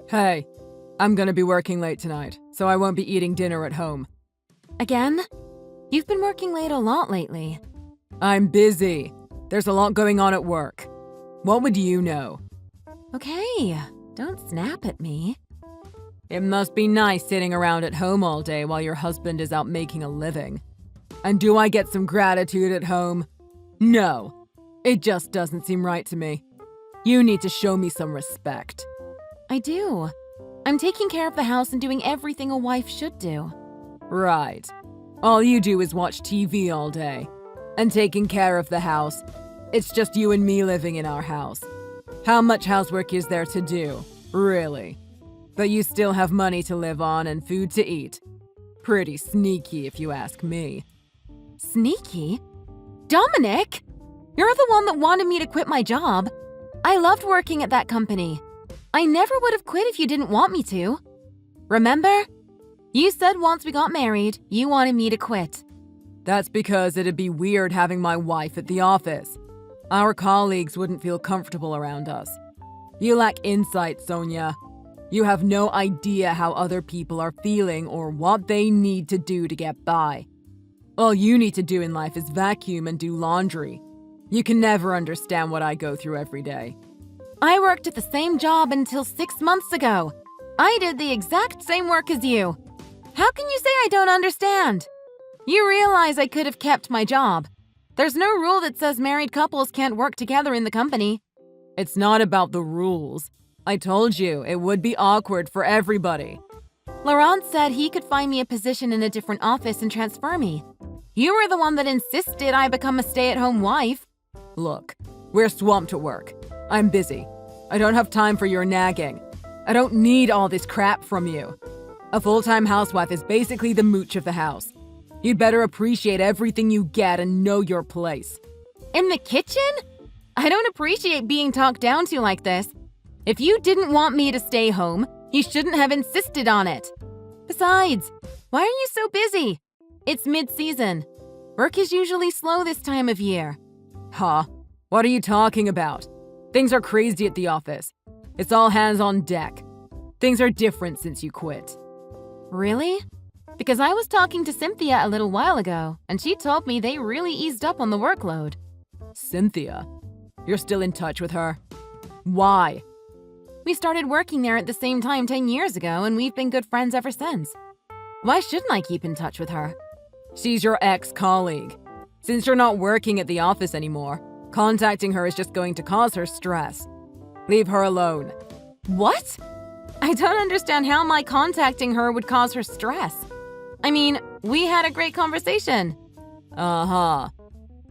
Hey, I'm gonna be working late tonight, so I won't be eating dinner at home. Again? You've been working late a lot lately. I'm busy. There's a lot going on at work. What would you know? Okay, don't snap at me. It must be nice sitting around at home all day while your husband is out making a living. And do I get some gratitude at home? No, it just doesn't seem right to me. You need to show me some respect. I do. I'm taking care of the house and doing everything a wife should do. Right. All you do is watch TV all day. And taking care of the house. It's just you and me living in our house. How much housework is there to do? Really? But you still have money to live on and food to eat. Pretty sneaky, if you ask me. Sneaky? Dominic! You're the one that wanted me to quit my job. I loved working at that company. I never would have quit if you didn't want me to. Remember? You said once we got married, you wanted me to quit. That's because it'd be weird having my wife at the office. Our colleagues wouldn't feel comfortable around us. You lack insight, Sonia. You have no idea how other people are feeling or what they need to do to get by. All you need to do in life is vacuum and do laundry. You can never understand what I go through every day. I worked at the same job until 6 months ago. I did the exact same work as you. How can you say I don't understand? You realize I could have kept my job. There's no rule that says married couples can't work together in the company. It's not about the rules. I told you, it would be awkward for everybody. Laurent said he could find me a position in a different office and transfer me. You were the one that insisted I become a stay-at-home wife. Look, we're swamped at work. I'm busy. I don't have time for your nagging. I don't need all this crap from you. A full-time housewife is basically the mooch of the house. You'd better appreciate everything you get and know your place. In the kitchen? I don't appreciate being talked down to like this. If you didn't want me to stay home, you shouldn't have insisted on it. Besides, why are you so busy? It's mid-season. Work is usually slow this time of year. Huh? What are you talking about? Things are crazy at the office. It's all hands on deck. Things are different since you quit. Really? Because I was talking to Cynthia a little while ago, and she told me they really eased up on the workload. Cynthia? You're still in touch with her? Why? We started working there at the same time 10 years ago, and we've been good friends ever since. Why shouldn't I keep in touch with her? She's your ex-colleague. Since you're not working at the office anymore, contacting her is just going to cause her stress. Leave her alone. What? I don't understand how my contacting her would cause her stress. I mean, we had a great conversation. Uh-huh.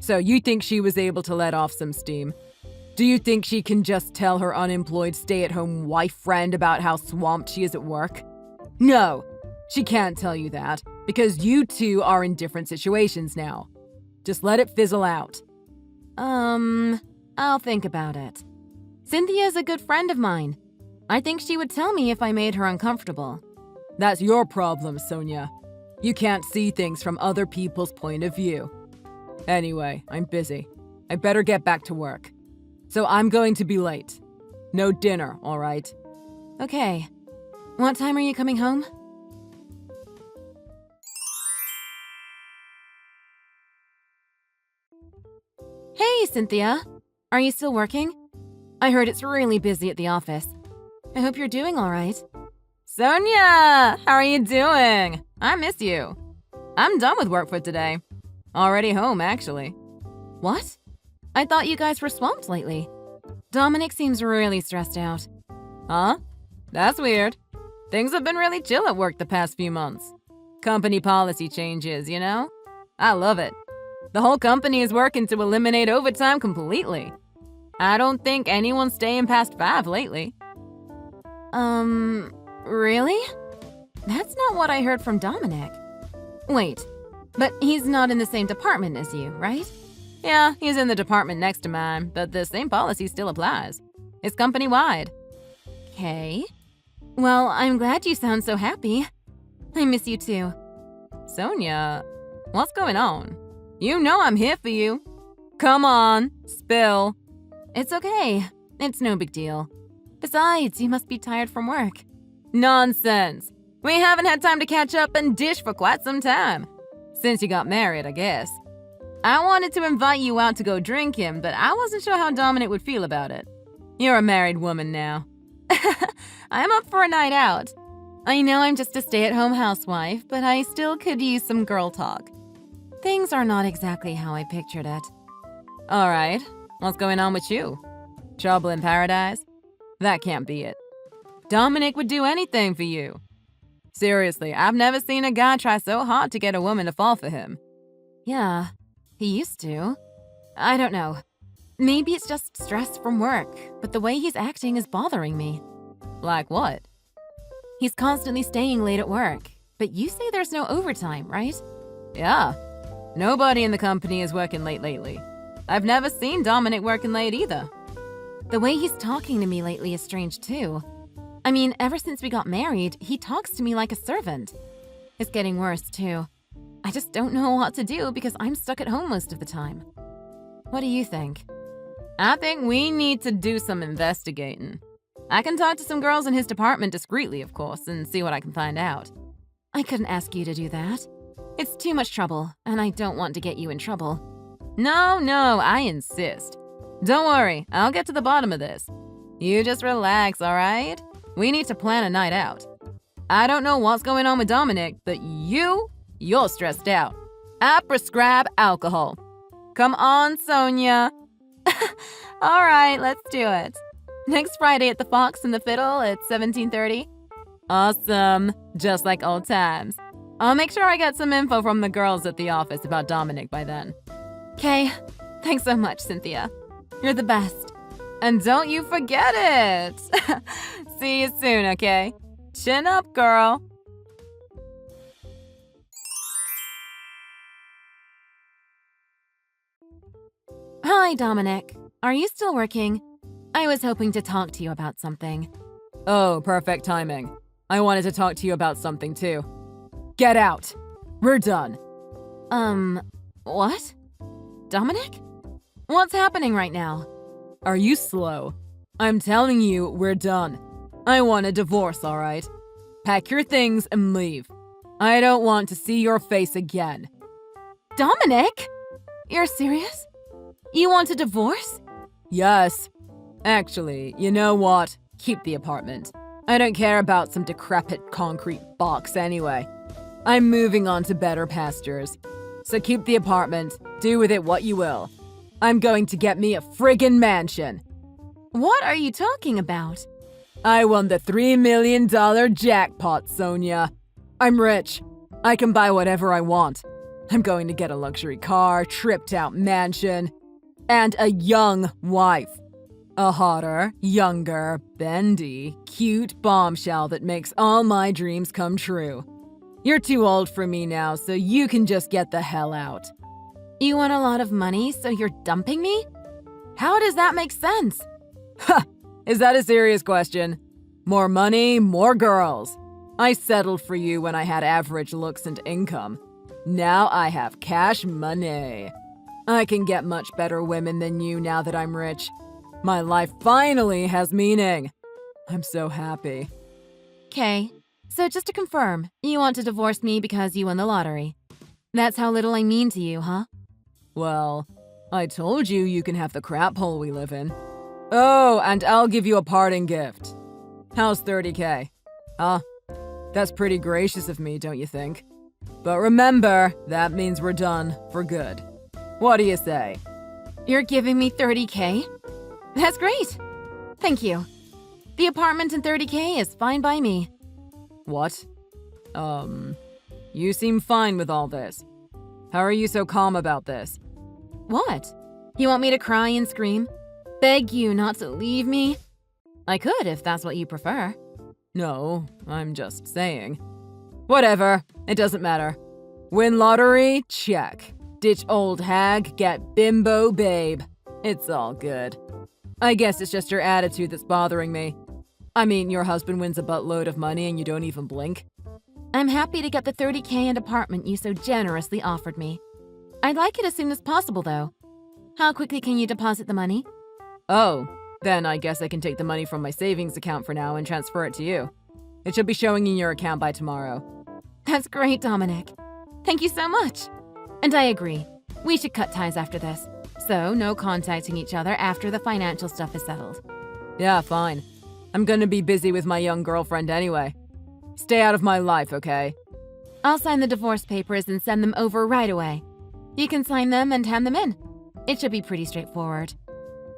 So you think she was able to let off some steam? Do you think she can just tell her unemployed stay-at-home wife friend about how swamped she is at work? No, she can't tell you that, because you two are in different situations now. Just let it fizzle out. I'll think about it. Cynthia's a good friend of mine. I think she would tell me if I made her uncomfortable. That's your problem, Sonia. You can't see things from other people's point of view. Anyway, I'm busy. I better get back to work. So I'm going to be late. No dinner, all right? Okay. What time are you coming home? Hey, Cynthia. Are you still working? I heard it's really busy at the office. I hope you're doing all right. Sonia! How are you doing? I miss you. I'm done with work for today. Already home, actually. What? I thought you guys were swamped lately. Dominic seems really stressed out. Huh? That's weird. Things have been really chill at work the past few months. Company policy changes, you know? I love it. The whole company is working to eliminate overtime completely. I don't think anyone's staying past 5 lately. Really? That's not what I heard from Dominic. Wait, but he's not in the same department as you, right? Yeah, he's in the department next to mine, but the same policy still applies. It's company-wide. Okay. Well, I'm glad you sound so happy. I miss you too. Sonia, what's going on? You know I'm here for you. Come on, spill. It's okay. It's no big deal. Besides, you must be tired from work. Nonsense. We haven't had time to catch up and dish for quite some time. Since you got married, I guess. I wanted to invite you out to go drinking, but I wasn't sure how Dominic would feel about it. You're a married woman now. I'm up for a night out. I know I'm just a stay-at-home housewife, but I still could use some girl talk. Things are not exactly how I pictured it. All right. What's going on with you? Trouble in paradise? That can't be it. Dominic would do anything for you. Seriously, I've never seen a guy try so hard to get a woman to fall for him. Yeah, he used to. I don't know. Maybe it's just stress from work, but the way he's acting is bothering me. Like what? He's constantly staying late at work, but you say there's no overtime, right? Yeah. Nobody in the company is working late lately. I've never seen Dominic working late either. The way he's talking to me lately is strange too. I mean, ever since we got married, he talks to me like a servant. It's getting worse too. I just don't know what to do because I'm stuck at home most of the time. What do you think? I think we need to do some investigating. I can talk to some girls in his department discreetly, of course, and see what I can find out. I couldn't ask you to do that. It's too much trouble, and I don't want to get you in trouble. No, I insist. Don't worry, I'll get to the bottom of this. You just relax, all right? We need to plan a night out. I don't know what's going on with Dominic, but you're stressed out. I prescribe alcohol. Come on, Sonia. All right, let's do it. Next Friday at the Fox and the Fiddle at 17:30. Awesome. Just like old times. I'll make sure I get some info from the girls at the office about Dominic by then. Okay. Thanks so much, Cynthia. You're the best. And don't you forget it. See you soon, okay? Chin up, girl. Hi, Dominic. Are you still working? I was hoping to talk to you about something. Oh, perfect timing. I wanted to talk to you about something too. Get out. We're done. What? Dominic? What's happening right now? Are you slow? I'm telling you, we're done. I want a divorce, all right? Pack your things and leave. I don't want to see your face again. Dominic? You're serious? You want a divorce? Yes. Actually, you know what? Keep the apartment. I don't care about some decrepit concrete box anyway. I'm moving on to better pastures. So keep the apartment. Do with it what you will. I'm going to get me a friggin' mansion. What are you talking about? I won the $3 million jackpot, Sonia. I'm rich. I can buy whatever I want. I'm going to get a luxury car, tripped-out mansion, and a young wife. A hotter, younger, bendy, cute bombshell that makes all my dreams come true. You're too old for me now, so you can just get the hell out. You want a lot of money, so you're dumping me? How does that make sense? Ha! Is that a serious question? More money, more girls. I settled for you when I had average looks and income. Now I have cash money. I can get much better women than you now that I'm rich. My life finally has meaning. I'm so happy. Okay, so just to confirm, you want to divorce me because you won the lottery. That's how little I mean to you, huh? Well, I told you you can have the crap hole we live in. Oh, and I'll give you a parting gift. How's 30K? Huh? That's pretty gracious of me, don't you think? But remember, that means we're done for good. What do you say? You're giving me 30K? That's great. Thank you. The apartment and 30K is fine by me. What? You seem fine with all this. How are you so calm about this? What? You want me to cry and scream? Beg you not to leave me? I could if that's what you prefer. No, I'm just saying. Whatever, it doesn't matter. Win lottery? Check. Ditch old hag, get bimbo babe. It's all good. I guess it's just your attitude that's bothering me. I mean, your husband wins a buttload of money and you don't even blink. I'm happy to get the 30K and apartment you so generously offered me. I'd like it as soon as possible, though. How quickly can you deposit the money? Oh, Then I guess I can take the money from my savings account for now and transfer it to you. It should be showing in your account by tomorrow. That's great, Dominic. Thank you so much. And I agree. We should cut ties after this. So, no contacting each other after the financial stuff is settled. Yeah, fine. I'm gonna be busy with my young girlfriend anyway. Stay out of my life, okay? I'll sign the divorce papers and send them over right away. You can sign them and hand them in. It should be pretty straightforward.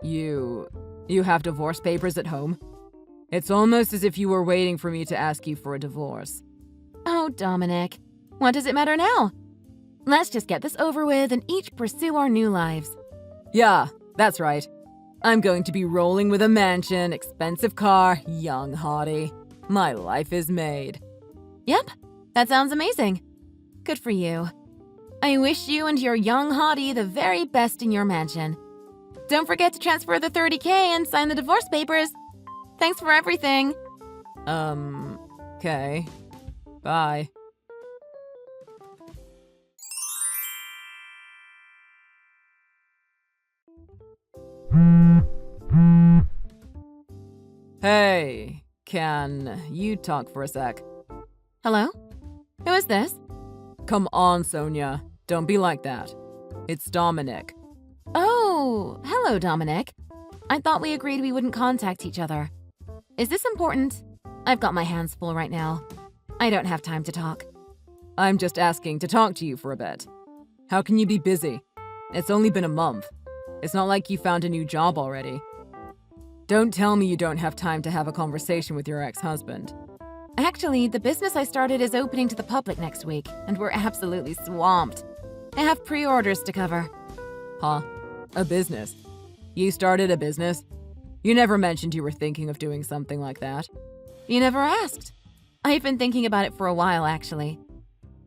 You have divorce papers at home? It's almost as if you were waiting for me to ask you for a divorce. Oh, Dominic. What does it matter now? Let's just get this over with and each pursue our new lives. Yeah, that's right. I'm going to be rolling with a mansion, expensive car, young hottie. My life is made. Yep, that sounds amazing. Good for you. I wish you and your young hottie the very best in your mansion. Don't forget to transfer the $30,000 and sign the divorce papers. Thanks for everything. Okay. Bye. Hey, can you talk for a sec? Hello? Who is this? Come on, Sonia. Don't be like that. It's Dominic. Oh, hello, Dominic. I thought we agreed we wouldn't contact each other. Is this important? I've got my hands full right now. I don't have time to talk. I'm just asking to talk to you for a bit. How can you be busy? It's only been a month. It's not like you found a new job already. Don't tell me you don't have time to have a conversation with your ex-husband. Actually, the business I started is opening to the public next week, and we're absolutely swamped. I have pre-orders to cover. Huh? A business? You started a business? You never mentioned you were thinking of doing something like that. You never asked. I've been thinking about it for a while, actually.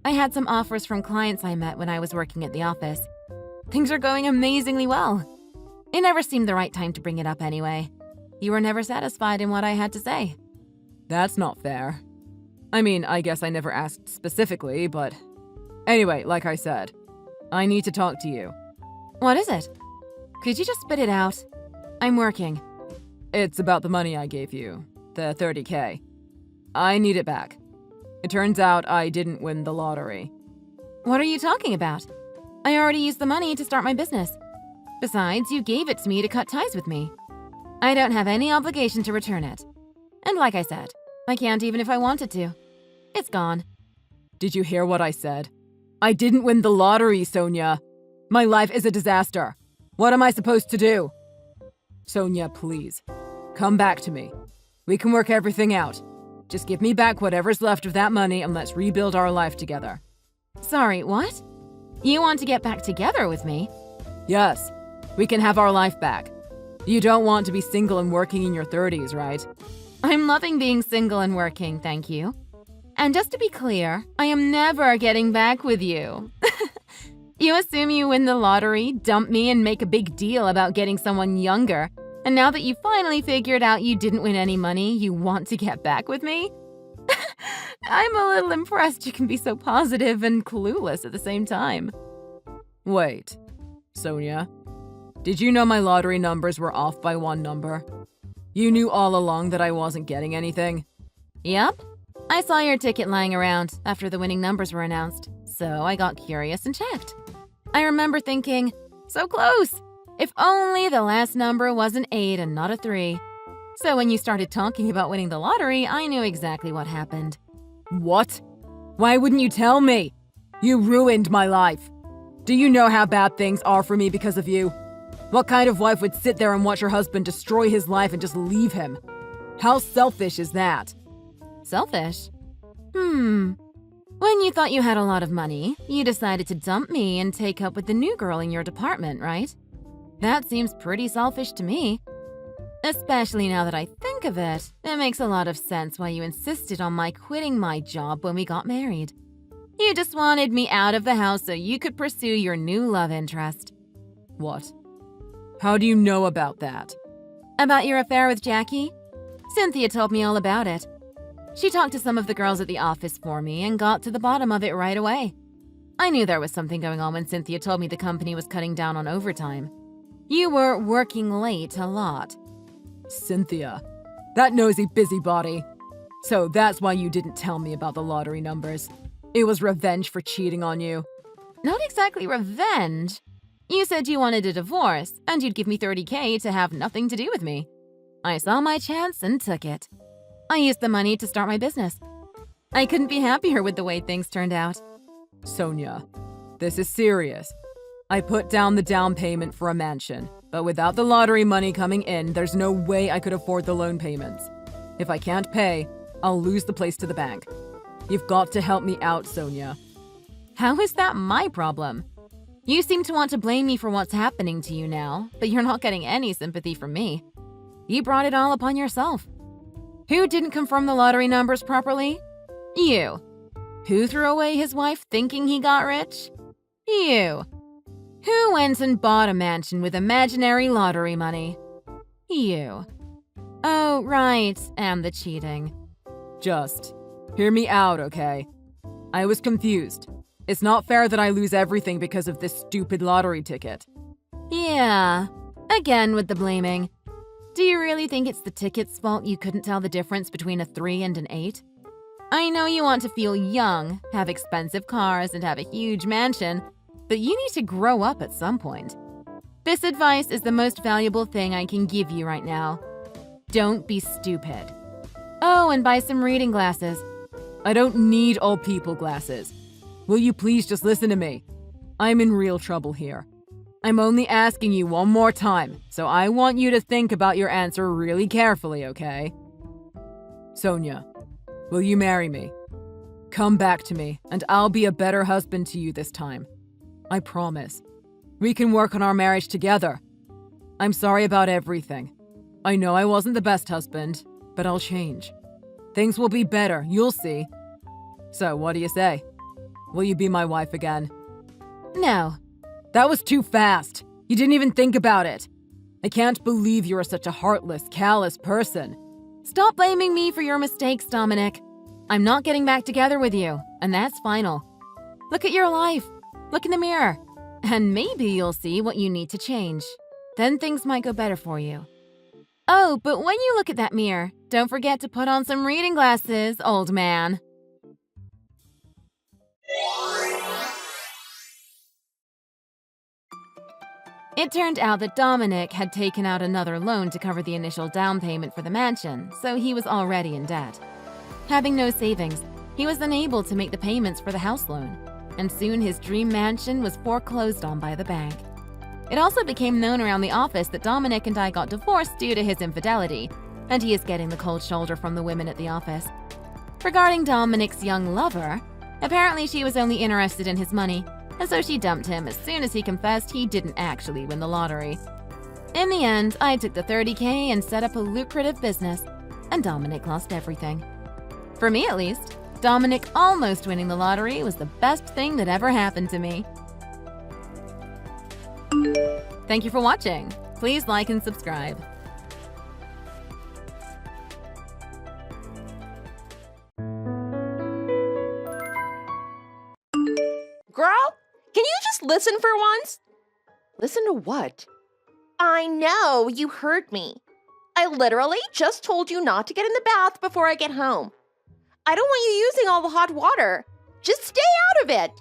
I had some offers from clients I met when I was working at the office. Things are going amazingly well. It never seemed the right time to bring it up anyway. You were never satisfied in what I had to say. That's not fair. I mean, I guess I never asked specifically, but... Anyway, like I said, I need to talk to you. What is it? Could you just spit it out? I'm working. It's about the money I gave you, the $30,000. I need it back. It turns out I didn't win the lottery. What are you talking about? I already used the money to start my business. Besides, you gave it to me to cut ties with me. I don't have any obligation to return it. And like I said, I can't even if I wanted to. It's gone. Did you hear what I said? I didn't win the lottery, Sonia. My life is a disaster. What am I supposed to do? Sonia, please. Come back to me. We can work everything out. Just give me back whatever's left of that money and let's rebuild our life together. Sorry, what? You want to get back together with me? Yes. We can have our life back. You don't want to be single and working in your 30s, right? I'm loving being single and working, thank you. And just to be clear, I am never getting back with you. You assume you win the lottery, dump me, and make a big deal about getting someone younger. And now that you finally figured out you didn't win any money, you want to get back with me? I'm a little impressed you can be so positive and clueless at the same time. Wait, Sonia, did you know my lottery numbers were off by one number? You knew all along that I wasn't getting anything? Yep. I saw your ticket lying around after the winning numbers were announced, so I got curious and checked. I remember thinking, so close! If only the last number was an 8 and not a 3. So when you started talking about winning the lottery, I knew exactly what happened. What? Why wouldn't you tell me? You ruined my life. Do you know how bad things are for me because of you? What kind of wife would sit there and watch her husband destroy his life and just leave him? How selfish is that? Selfish? When you thought you had a lot of money, you decided to dump me and take up with the new girl in your department, right? That seems pretty selfish to me. Especially now that I think of it, it makes a lot of sense why you insisted on my quitting my job when we got married. You just wanted me out of the house so you could pursue your new love interest. What? How do you know about that? About your affair with Jackie? Cynthia told me all about it. She talked to some of the girls at the office for me and got to the bottom of it right away. I knew there was something going on when Cynthia told me the company was cutting down on overtime. You were working late a lot. Cynthia. That nosy busybody. So that's why you didn't tell me about the lottery numbers. It was revenge for cheating on you. Not exactly revenge. You said you wanted a divorce, and you'd give me $30K to have nothing to do with me. I saw my chance and took it. I used the money to start my business. I couldn't be happier with the way things turned out. Sonia, this is serious. I put down the down payment for a mansion, but without the lottery money coming in, there's no way I could afford the loan payments. If I can't pay, I'll lose the place to the bank. You've got to help me out, Sonia. How is that my problem? You seem to want to blame me for what's happening to you now, but you're not getting any sympathy from me. You brought it all upon yourself. Who didn't confirm the lottery numbers properly? You. Who threw away his wife thinking he got rich? You. Who went and bought a mansion with imaginary lottery money? You. Oh, right, and the cheating. Just hear me out, okay? I was confused. It's not fair that I lose everything because of this stupid lottery ticket. Yeah, again with the blaming. Do you really think it's the ticket's fault you couldn't tell the difference between a 3 and an 8? I know you want to feel young, have expensive cars, and have a huge mansion, but you need to grow up at some point. This advice is the most valuable thing I can give you right now. Don't be stupid. Oh, and buy some reading glasses. I don't need all people glasses. Will you please just listen to me? I'm in real trouble here. I'm only asking you one more time, so I want you to think about your answer really carefully, okay? Sonia, will you marry me? Come back to me, and I'll be a better husband to you this time. I promise. We can work on our marriage together. I'm sorry about everything. I know I wasn't the best husband, but I'll change. Things will be better, you'll see. So, what do you say? Will you be my wife again? No. That was too fast. You didn't even think about it. I can't believe you're such a heartless, callous person. Stop blaming me for your mistakes, Dominic. I'm not getting back together with you, and that's final. Look at your life. Look in the mirror. And maybe you'll see what you need to change. Then things might go better for you. Oh, but when you look at that mirror, don't forget to put on some reading glasses, old man. It turned out that Dominic had taken out another loan to cover the initial down payment for the mansion, so he was already in debt. Having no savings, he was unable to make the payments for the house loan, and soon his dream mansion was foreclosed on by the bank. It also became known around the office that Dominic and I got divorced due to his infidelity, and he is getting the cold shoulder from the women at the office. Regarding Dominic's young lover, apparently she was only interested in his money, and so she dumped him as soon as he confessed he didn't actually win the lottery. In the end, I took the $30K and set up a lucrative business, and Dominic lost everything. For me at least, Dominic almost winning the lottery was the best thing that ever happened to me. Thank you for watching. Please like and subscribe. Girl, can you just listen for once? Listen to what? I know, you heard me. I literally just told you not to get in the bath before I get home. I don't want you using all the hot water. Just stay out of it.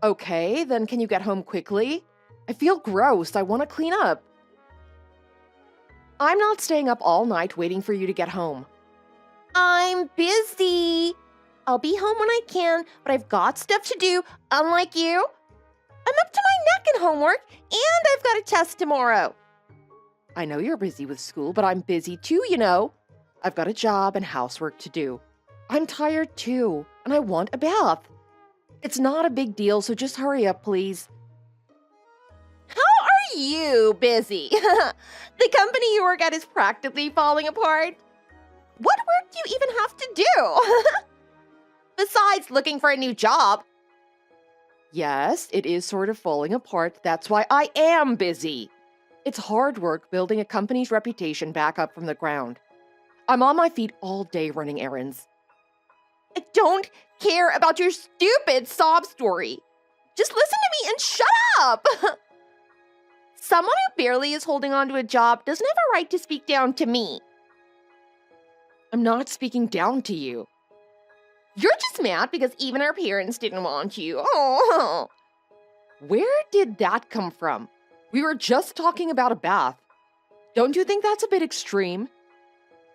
Okay, then can you get home quickly? I feel gross. I want to clean up. I'm not staying up all night waiting for you to get home. I'm busy. I'll be home when I can, but I've got stuff to do, unlike you. I'm up to my neck in homework, and I've got a test tomorrow. I know you're busy with school, but I'm busy too, you know. I've got a job and housework to do. I'm tired too, and I want a bath. It's not a big deal, so just hurry up, please. How are you busy? The company you work at is practically falling apart. What work do you even have to do? Besides looking for a new job. Yes, it is sort of falling apart. That's why I am busy. It's hard work building a company's reputation back up from the ground. I'm on my feet all day running errands. I don't care about your stupid sob story. Just listen to me and shut up. Someone who barely is holding on to a job doesn't have a right to speak down to me. I'm not speaking down to you. You're just mad because even our parents didn't want you. Oh. Where did that come from? We were just talking about a bath. Don't you think that's a bit extreme?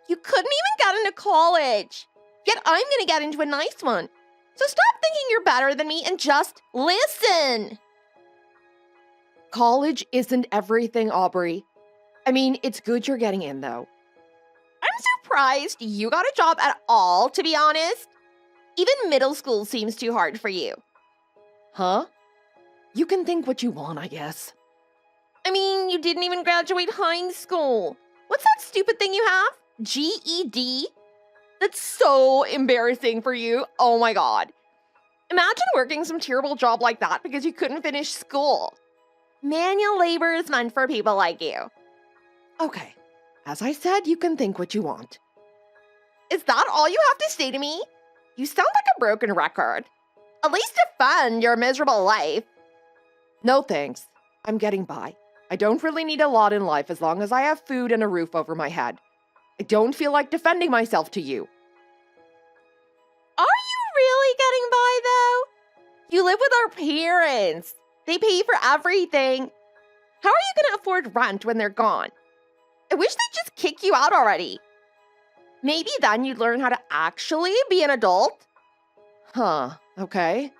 You couldn't even get into college. Yet I'm going to get into a nice one. So stop thinking you're better than me and just listen. College isn't everything, Aubrey. I mean, it's good you're getting in, though. I'm surprised you got a job at all, to be honest. Even middle school seems too hard for you. Huh? You can think what you want, I guess. I mean, you didn't even graduate high school. What's that stupid thing you have? GED? That's so embarrassing for you. Oh my God. Imagine working some terrible job like that because you couldn't finish school. Manual labor is meant for people like you. Okay. As I said, you can think what you want. Is that all you have to say to me? You sound like a broken record. At least defend your miserable life. No thanks. I'm getting by. I don't really need a lot in life as long as I have food and a roof over my head. I don't feel like defending myself to you. Are you really getting by, though? You live with our parents. They pay for everything. How are you going to afford rent when they're gone? I wish they'd just kick you out already. Maybe then you'd learn how to actually be an adult. Huh, okay.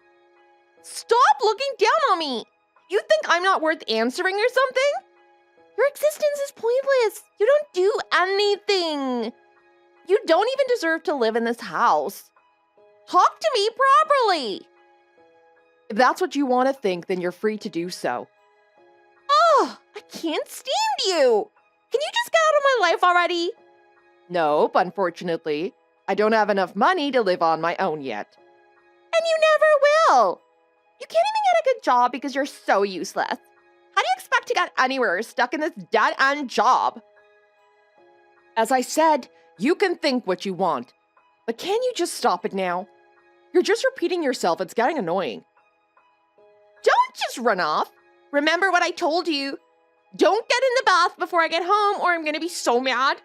Stop looking down on me. You think I'm not worth answering or something? Your existence is pointless. You don't do anything. You don't even deserve to live in this house. Talk to me properly. If that's what you want to think, then you're free to do so. Oh, I can't stand you. Can you just get out of my life already? Nope, unfortunately. I don't have enough money to live on my own yet. And you never will. You can't even get a good job because you're so useless. How do you expect to get anywhere stuck in this dead-end job? As I said, you can think what you want. But can you just stop it now? You're just repeating yourself. It's getting annoying. Don't just run off. Remember what I told you. Don't get in the bath before I get home or I'm going to be so mad.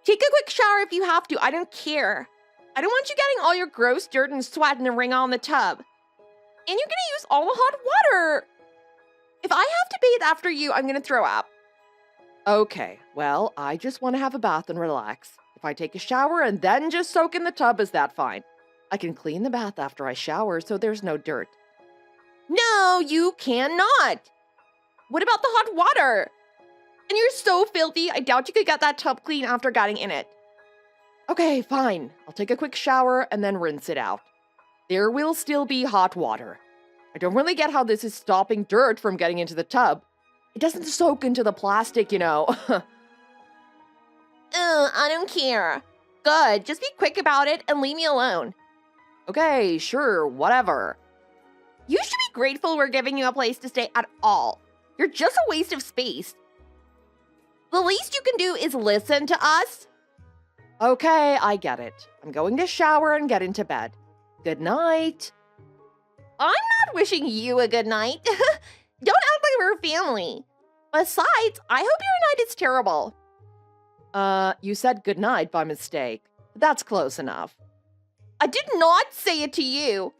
Take a quick shower if you have to. I don't care. I don't want you getting all your gross dirt and sweat in a ring on the tub. And you're going to use all the hot water. If I have to bathe after you, I'm going to throw up. Okay, well, I just want to have a bath and relax. If I take a shower and then just soak in the tub, is that fine? I can clean the bath after I shower so there's no dirt. No, you cannot. What about the hot water? And you're so filthy, I doubt you could get that tub clean after getting in it. Okay, fine. I'll take a quick shower and then rinse it out. There will still be hot water. I don't really get how this is stopping dirt from getting into the tub. It doesn't soak into the plastic, you know. I don't care. Good, just be quick about it and leave me alone. Okay, sure, whatever. You should be grateful we're giving you a place to stay at all. You're just a waste of space. The least you can do is listen to us. Okay, I get it. I'm going to shower and get into bed. Good night. I'm not wishing you a good night. Don't act like we're family. Besides, I hope your night is terrible. You said good night by mistake. That's close enough. I did not say it to you.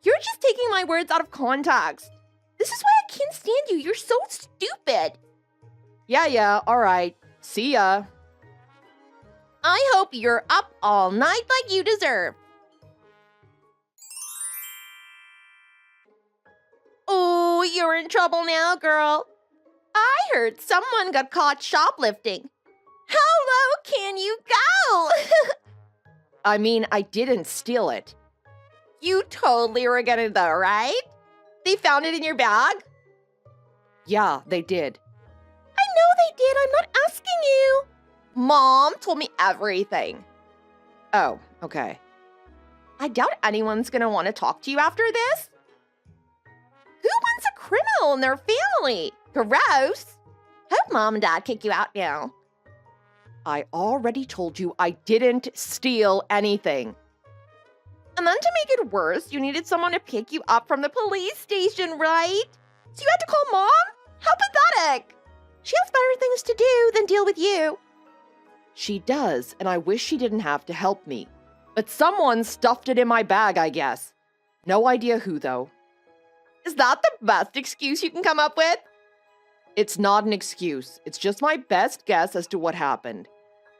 You're just taking my words out of context. This is why I can't stand you. You're so stupid. Yeah, all right. See ya. I hope you're up all night like you deserve. Oh, you're in trouble now, girl. I heard someone got caught shoplifting. How low can you go? I mean, I didn't steal it. You totally were gonna though, right? They found it in your bag? Yeah, they did. I know they did. I'm not asking you. Mom told me everything. Oh, okay. I doubt anyone's gonna want to talk to you after this. Who wants a criminal in their family? Gross. Hope Mom and Dad kick you out now. I already told you I didn't steal anything. And then to make it worse, you needed someone to pick you up from the police station, right? So you had to call Mom? How pathetic! She has better things to do than deal with you. She does, and I wish she didn't have to help me. But someone stuffed it in my bag, I guess. No idea who, though. Is that the best excuse you can come up with? It's not an excuse. It's just my best guess as to what happened.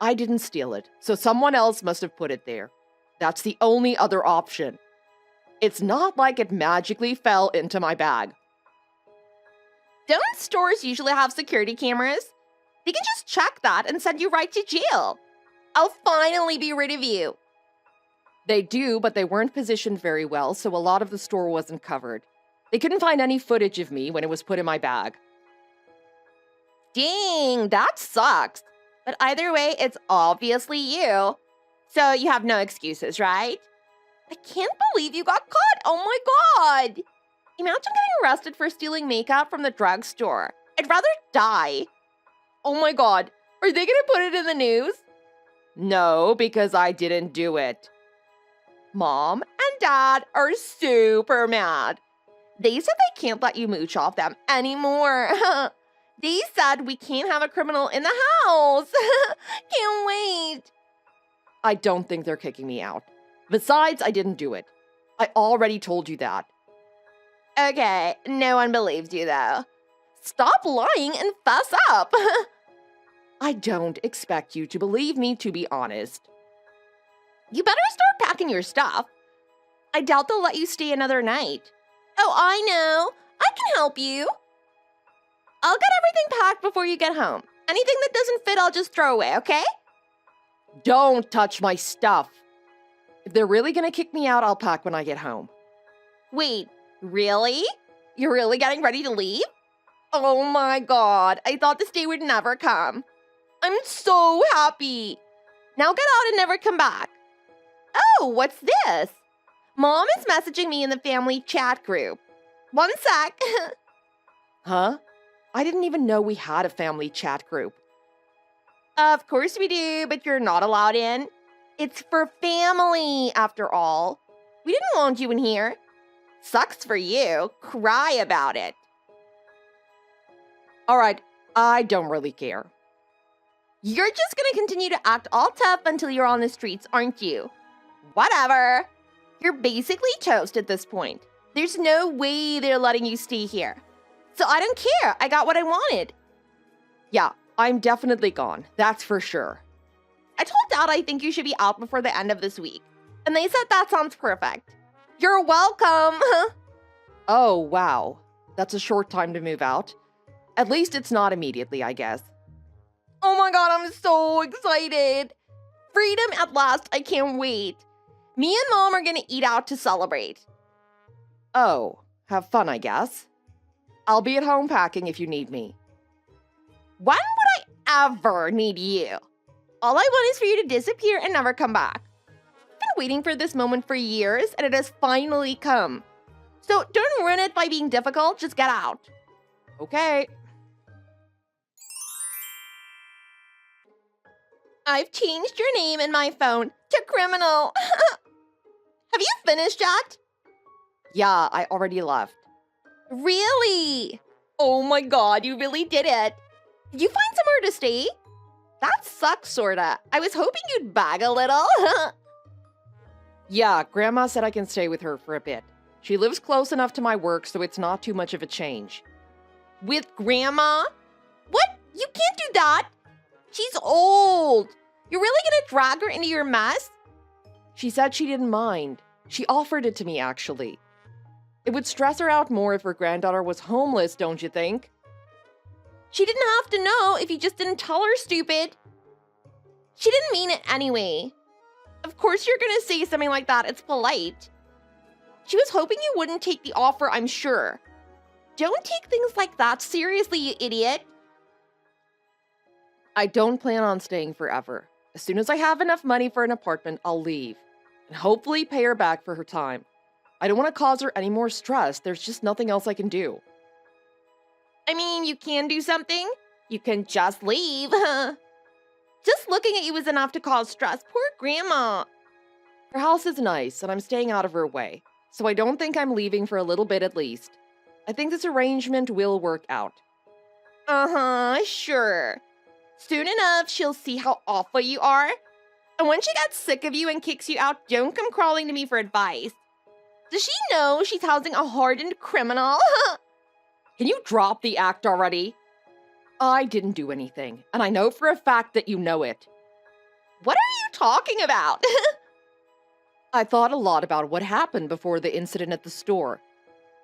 I didn't steal it, so someone else must have put it there. That's the only other option. It's not like it magically fell into my bag. Don't stores usually have security cameras? They can just check that and send you right to jail. I'll finally be rid of you. They do, but they weren't positioned very well, so a lot of the store wasn't covered. They couldn't find any footage of me when it was put in my bag. Dang, that sucks. But either way, it's obviously you. So you have no excuses, right? I can't believe you got caught. Oh my god. Imagine getting arrested for stealing makeup from the drugstore. I'd rather die. Oh my god. Are they gonna put it in the news? No, because I didn't do it. Mom and Dad are super mad. They said they can't let you mooch off them anymore. They said we can't have a criminal in the house. Can't wait. I don't think they're kicking me out. Besides, I didn't do it. I already told you that. Okay, no one believes you though. Stop lying and fess up. I don't expect you to believe me, to be honest. You better start packing your stuff. I doubt they'll let you stay another night. Oh, I know. I can help you. I'll get everything packed before you get home. Anything that doesn't fit, I'll just throw away, okay? Don't touch my stuff. If they're really gonna kick me out, I'll pack when I get home. Wait, really? You're really getting ready to leave? Oh my god, I thought this day would never come. I'm so happy. Now get out and never come back. Oh, what's this? Mom is messaging me in the family chat group. One sec. Huh? I didn't even know we had a family chat group. Of course we do, but you're not allowed in. It's for family, after all. We didn't want you in here. Sucks for you. Cry about it. All right, I don't really care. You're just gonna continue to act all tough until you're on the streets, aren't you? Whatever. You're basically toast at this point. There's no way they're letting you stay here. So I don't care. I got what I wanted. Yeah, I'm definitely gone. That's for sure. I told Dad I think you should be out before the end of this week. And they said that sounds perfect. You're welcome. Oh, wow. That's a short time to move out. At least it's not immediately, I guess. Oh my god, I'm so excited. Freedom at last. I can't wait. Me and Mom are gonna eat out to celebrate. Oh, have fun, I guess. I'll be at home packing if you need me. When would I ever need you? All I want is for you to disappear and never come back. I've been waiting for this moment for years, and it has finally come. So don't ruin it by being difficult, just get out. Okay. I've changed your name in my phone to criminal. Have you finished yet? Yeah, I already left. Really? Oh my god, you really did it. Did you find somewhere to stay? That sucks, sorta. I was hoping you'd bag a little. Yeah, Grandma said I can stay with her for a bit. She lives close enough to my work, so it's not too much of a change. With Grandma? What? You can't do that. She's old. You're really gonna drag her into your mess? She said she didn't mind. She offered it to me, actually. It would stress her out more if her granddaughter was homeless, don't you think? She didn't have to know if you just didn't tell her, stupid. She didn't mean it anyway. Of course you're gonna say something like that. It's polite. She was hoping you wouldn't take the offer, I'm sure. Don't take things like that seriously, you idiot. I don't plan on staying forever. As soon as I have enough money for an apartment, I'll leave. And hopefully pay her back for her time. I don't want to cause her any more stress. There's just nothing else I can do. I mean, you can do something. You can just leave. Just looking at you is enough to cause stress. Poor Grandma. Her house is nice, and I'm staying out of her way. So I don't think I'm leaving for a little bit at least. I think this arrangement will work out. Uh-huh, sure. Soon enough, she'll see how awful you are. And when she gets sick of you and kicks you out, don't come crawling to me for advice. Does she know she's housing a hardened criminal? Can you drop the act already? I didn't do anything, and I know for a fact that you know it. What are you talking about? I thought a lot about what happened before the incident at the store.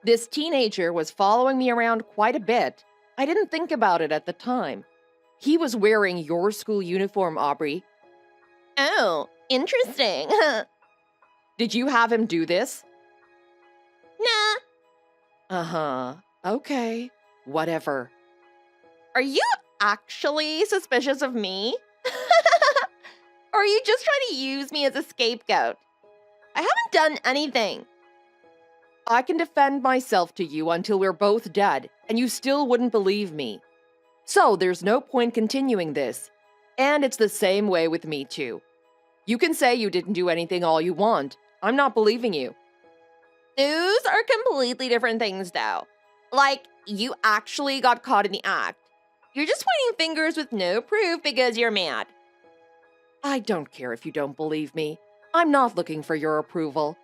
This teenager was following me around quite a bit. I didn't think about it at the time. He was wearing your school uniform, Aubrey. Oh, interesting. Did you have him do this? Nah. Uh-huh. Okay. Whatever. Are you actually suspicious of me? Or are you just trying to use me as a scapegoat? I haven't done anything. I can defend myself to you until we're both dead, and you still wouldn't believe me. So there's no point continuing this. And it's the same way with me, too. You can say you didn't do anything all you want. I'm not believing you. Those are completely different things, though. Like, you actually got caught in the act. You're just pointing fingers with no proof because you're mad. I don't care if you don't believe me. I'm not looking for your approval.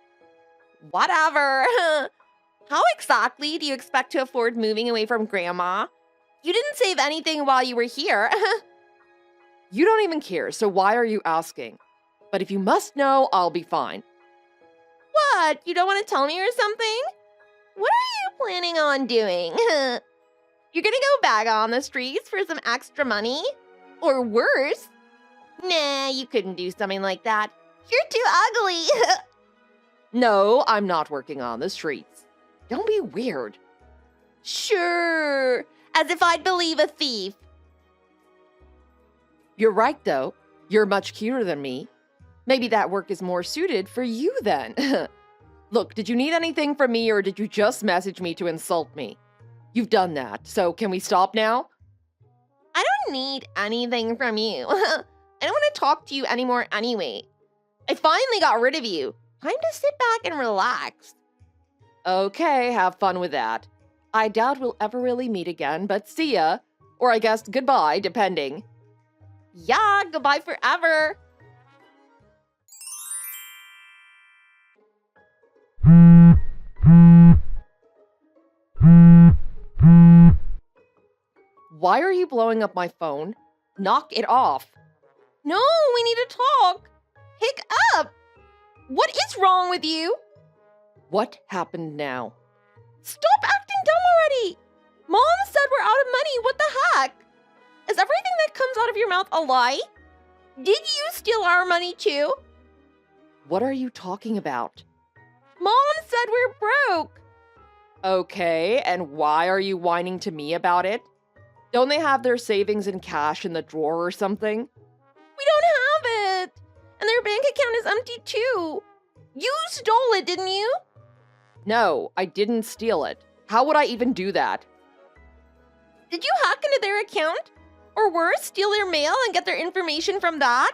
Whatever. How exactly do you expect to afford moving away from Grandma? You didn't save anything while you were here. You don't even care, so why are you asking? But if you must know, I'll be fine. What? You don't want to tell me or something? What are you planning on doing? You're gonna go beg on the streets for some extra money? Or worse? Nah, you couldn't do something like that. You're too ugly. No, I'm not working on the streets. Don't be weird. Sure. As if I'd believe a thief. You're right, though. You're much cuter than me. Maybe that work is more suited for you then. Look, did you need anything from me or did you just message me to insult me? You've done that, so can we stop now? I don't need anything from you. I don't want to talk to you anymore anyway. I finally got rid of you. Time to sit back and relax. Okay, have fun with that. I doubt we'll ever really meet again, but see ya. Or I guess goodbye, depending. Yeah, goodbye forever. Why are you blowing up my phone? Knock it off. No, we need to talk. Pick up. What is wrong with you? What happened now? Stop acting dumb already. Mom said we're out of money. What the heck? Is everything that comes out of your mouth a lie? Did you steal our money too? What are you talking about? Mom said we're broke. Okay, and why are you whining to me about it? Don't they have their savings in cash in the drawer or something? We don't have it. And their bank account is empty too. You stole it, didn't you? No, I didn't steal it. How would I even do that? Did you hack into their account? Or worse, steal their mail and get their information from that?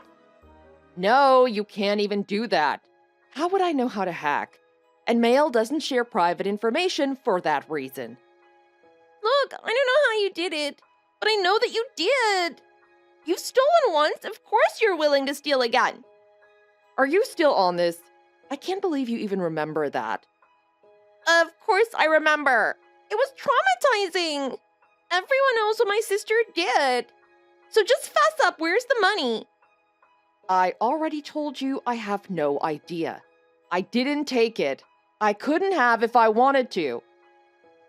No, you can't even do that. How would I know how to hack? And mail doesn't share private information for that reason. Look, I don't know how you did it, but I know that you did. You've stolen once, of course you're willing to steal again. Are you still on this? I can't believe you even remember that. Of course I remember. It was traumatizing. Everyone knows what my sister did. So just fess up, where's the money? I already told you I have no idea. I didn't take it. I couldn't have if I wanted to.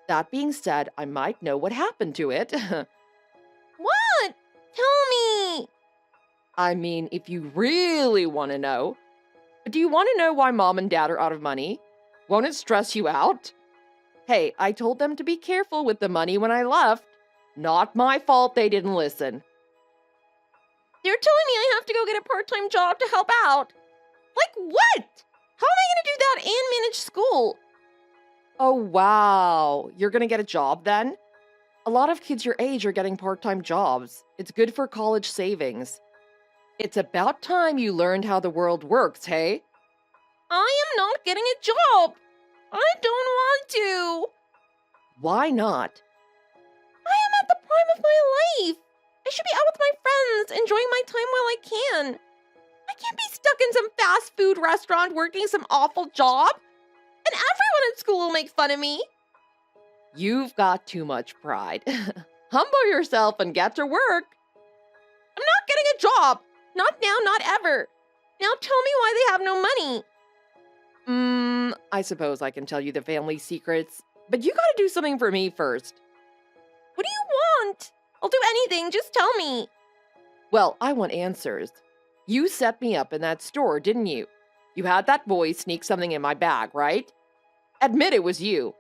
That being said, I might know what happened to it. What? Tell me. I mean, if you really want to know. But do you want to know why Mom and Dad are out of money? Won't it stress you out? Hey, I told them to be careful with the money when I left. Not my fault they didn't listen. They're telling me I have to go get a part-time job to help out. Like what? How am I going to do that and manage school? Oh, wow. You're going to get a job then? A lot of kids your age are getting part-time jobs. It's good for college savings. It's about time you learned how the world works, hey? I am not getting a job. I don't want to. Why not? I am at the prime of my life. I should be out with my friends, enjoying my time while I can. I can't be stuck in some fast food restaurant working some awful job. And everyone in school will make fun of me. You've got too much pride. Humble yourself and get to work. I'm not getting a job. Not now, not ever. Now tell me why they have no money. I suppose I can tell you the family secrets, but you gotta do something for me first. What do you want? I'll do anything, just tell me. Well, I want answers. You set me up in that store, didn't you? You had that boy sneak something in my bag, right? Admit it was you.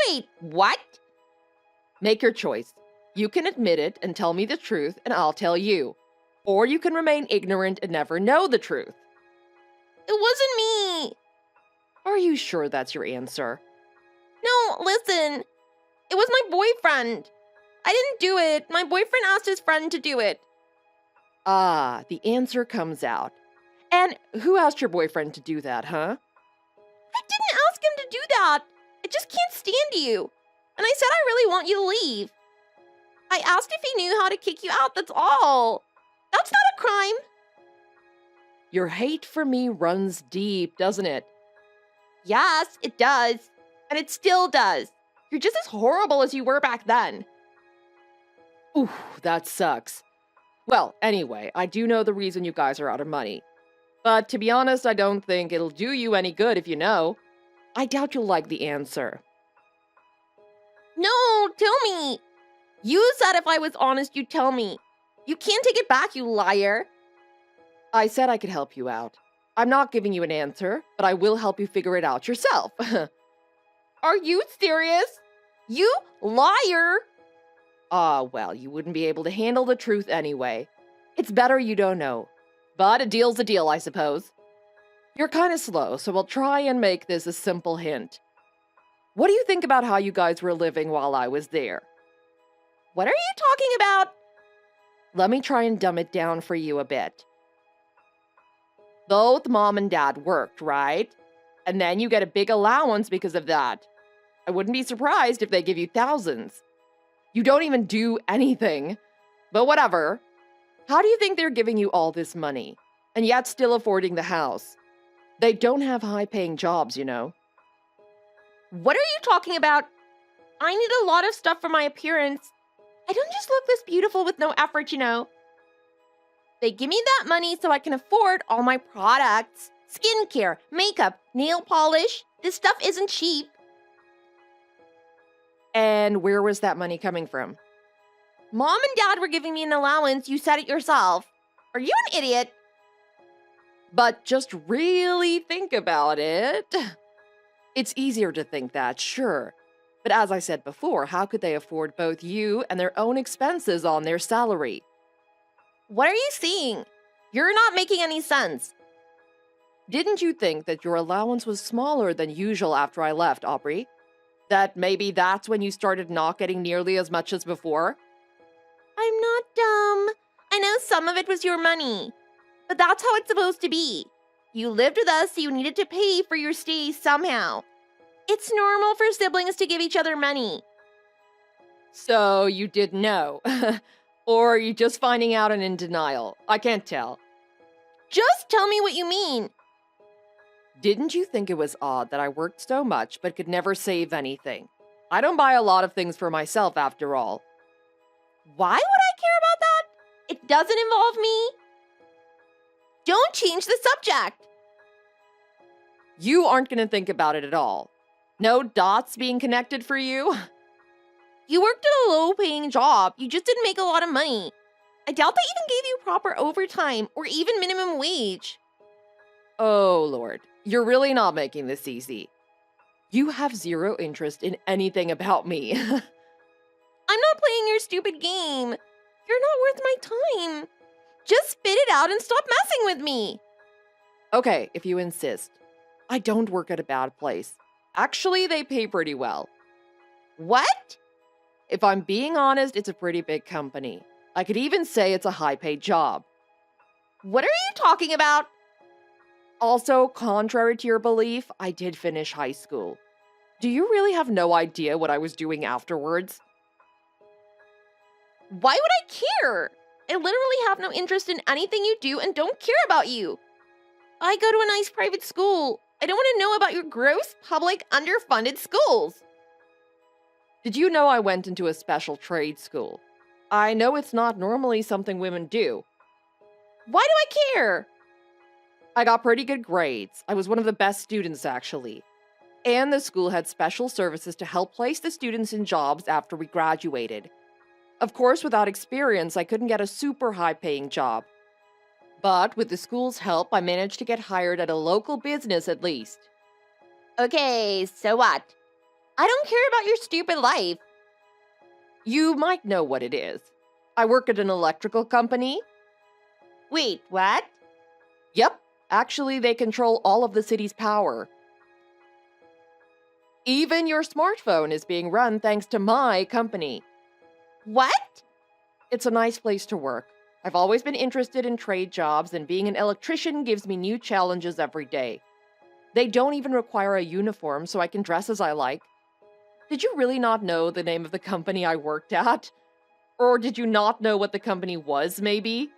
Wait, what? Make your choice. You can admit it and tell me the truth, and I'll tell you. Or you can remain ignorant and never know the truth. It wasn't me. Are you sure that's your answer? No, listen. It was my boyfriend. I didn't do it. My boyfriend asked his friend to do it. Ah, the answer comes out. And who asked your boyfriend to do that, huh? I didn't ask him to do that. I just can't stand you. And I said I really want you to leave. I asked if he knew how to kick you out, that's all. That's not a crime. Your hate for me runs deep, doesn't it? Yes, it does. And it still does. You're just as horrible as you were back then. Ooh, that sucks. Well, anyway, I do know the reason you guys are out of money. But to be honest, I don't think it'll do you any good if you know. I doubt you'll like the answer. No, tell me. You said if I was honest, you'd tell me. You can't take it back, you liar. I said I could help you out. I'm not giving you an answer, but I will help you figure it out yourself. Are you serious? You liar! Well, you wouldn't be able to handle the truth anyway. It's better you don't know. But a deal's a deal, I suppose. You're kind of slow, so we'll try and make this a simple hint. What do you think about how you guys were living while I was there? What are you talking about? Let me try and dumb it down for you a bit. Both mom and dad worked, right? And then you get a big allowance because of that. I wouldn't be surprised if they give you thousands. You don't even do anything. But whatever. How do you think they're giving you all this money, and yet still affording the house? They don't have high-paying jobs, you know. What are you talking about? I need a lot of stuff for my appearance. I don't just look this beautiful with no effort, you know. They give me that money so I can afford all my products. Skincare, makeup, nail polish. This stuff isn't cheap. And where was that money coming from? Mom and Dad were giving me an allowance. You said it yourself. Are you an idiot? But just really think about it. It's easier to think that, sure. But as I said before, how could they afford both you and their own expenses on their salary? What are you saying? You're not making any sense. Didn't you think that your allowance was smaller than usual after I left, Aubrey? That maybe that's when you started not getting nearly as much as before? I'm not dumb. I know some of it was your money. But that's how it's supposed to be. You lived with us, so you needed to pay for your stay somehow. It's normal for siblings to give each other money. So you didn't know. Or are you just finding out and in denial? I can't tell. Just tell me what you mean. Didn't you think it was odd that I worked so much but could never save anything? I don't buy a lot of things for myself after all. Why would I care about that? It doesn't involve me. Don't change the subject. You aren't going to think about it at all. No dots being connected for you? You worked at a low-paying job. You just didn't make a lot of money. I doubt they even gave you proper overtime or even minimum wage. Oh, Lord. You're really not making this easy. You have zero interest in anything about me. I'm not playing your stupid game. You're not worth my time. Just spit it out and stop messing with me. Okay, if you insist. I don't work at a bad place. Actually, they pay pretty well. What? If I'm being honest, it's a pretty big company. I could even say it's a high-paid job. What are you talking about? Also, contrary to your belief, I did finish high school. Do you really have no idea what I was doing afterwards? Why would I care? I literally have no interest in anything you do and don't care about you. I go to a nice private school. I don't want to know about your gross, public, underfunded schools. Did you know I went into a special trade school? I know it's not normally something women do. Why do I care? I got pretty good grades. I was one of the best students, actually. And the school had special services to help place the students in jobs after we graduated. Of course, without experience, I couldn't get a super high-paying job. But with the school's help, I managed to get hired at a local business at least. Okay, so what? I don't care about your stupid life. You might know what it is. I work at an electrical company. Wait, what? Yep, actually they control all of the city's power. Even your smartphone is being run thanks to my company. What? It's a nice place to work. I've always been interested in trade jobs, and being an electrician gives me new challenges every day. They don't even require a uniform, so I can dress as I like. Did you really not know the name of the company I worked at? Or did you not know what the company was, maybe?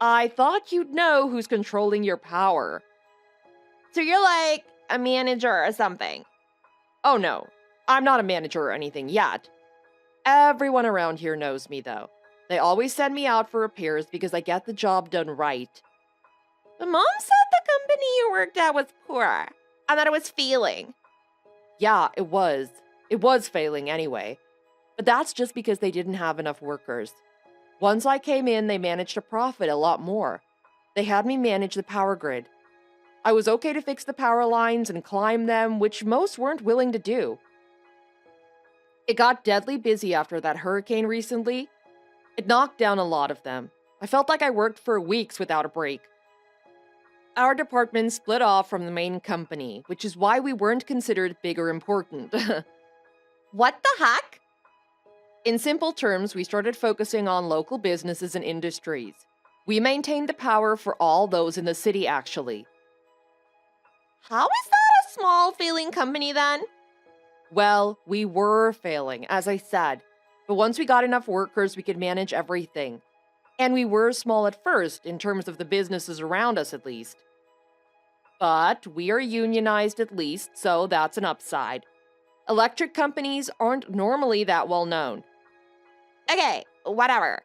I thought you'd know who's controlling your power. So you're like a manager or something? Oh no, I'm not a manager or anything yet. Everyone around here knows me, though. They always send me out for repairs because I get the job done right. But Mom said the company you worked at was poor and that it was failing. Yeah, it was. It was failing anyway. But that's just because they didn't have enough workers. Once I came in, they managed to profit a lot more. They had me manage the power grid. I was okay to fix the power lines and climb them, which most weren't willing to do. It got deadly busy after that hurricane recently. It knocked down a lot of them. I felt like I worked for weeks without a break. Our department split off from the main company, which is why we weren't considered big or important. What the heck? In simple terms, we started focusing on local businesses and industries. We maintained the power for all those in the city, actually. How is that a small failing company then? Well, we were failing, as I said. But once we got enough workers, we could manage everything. And we were small at first, in terms of the businesses around us at least. But we are unionized at least, so that's an upside. Electric companies aren't normally that well known. Okay, whatever.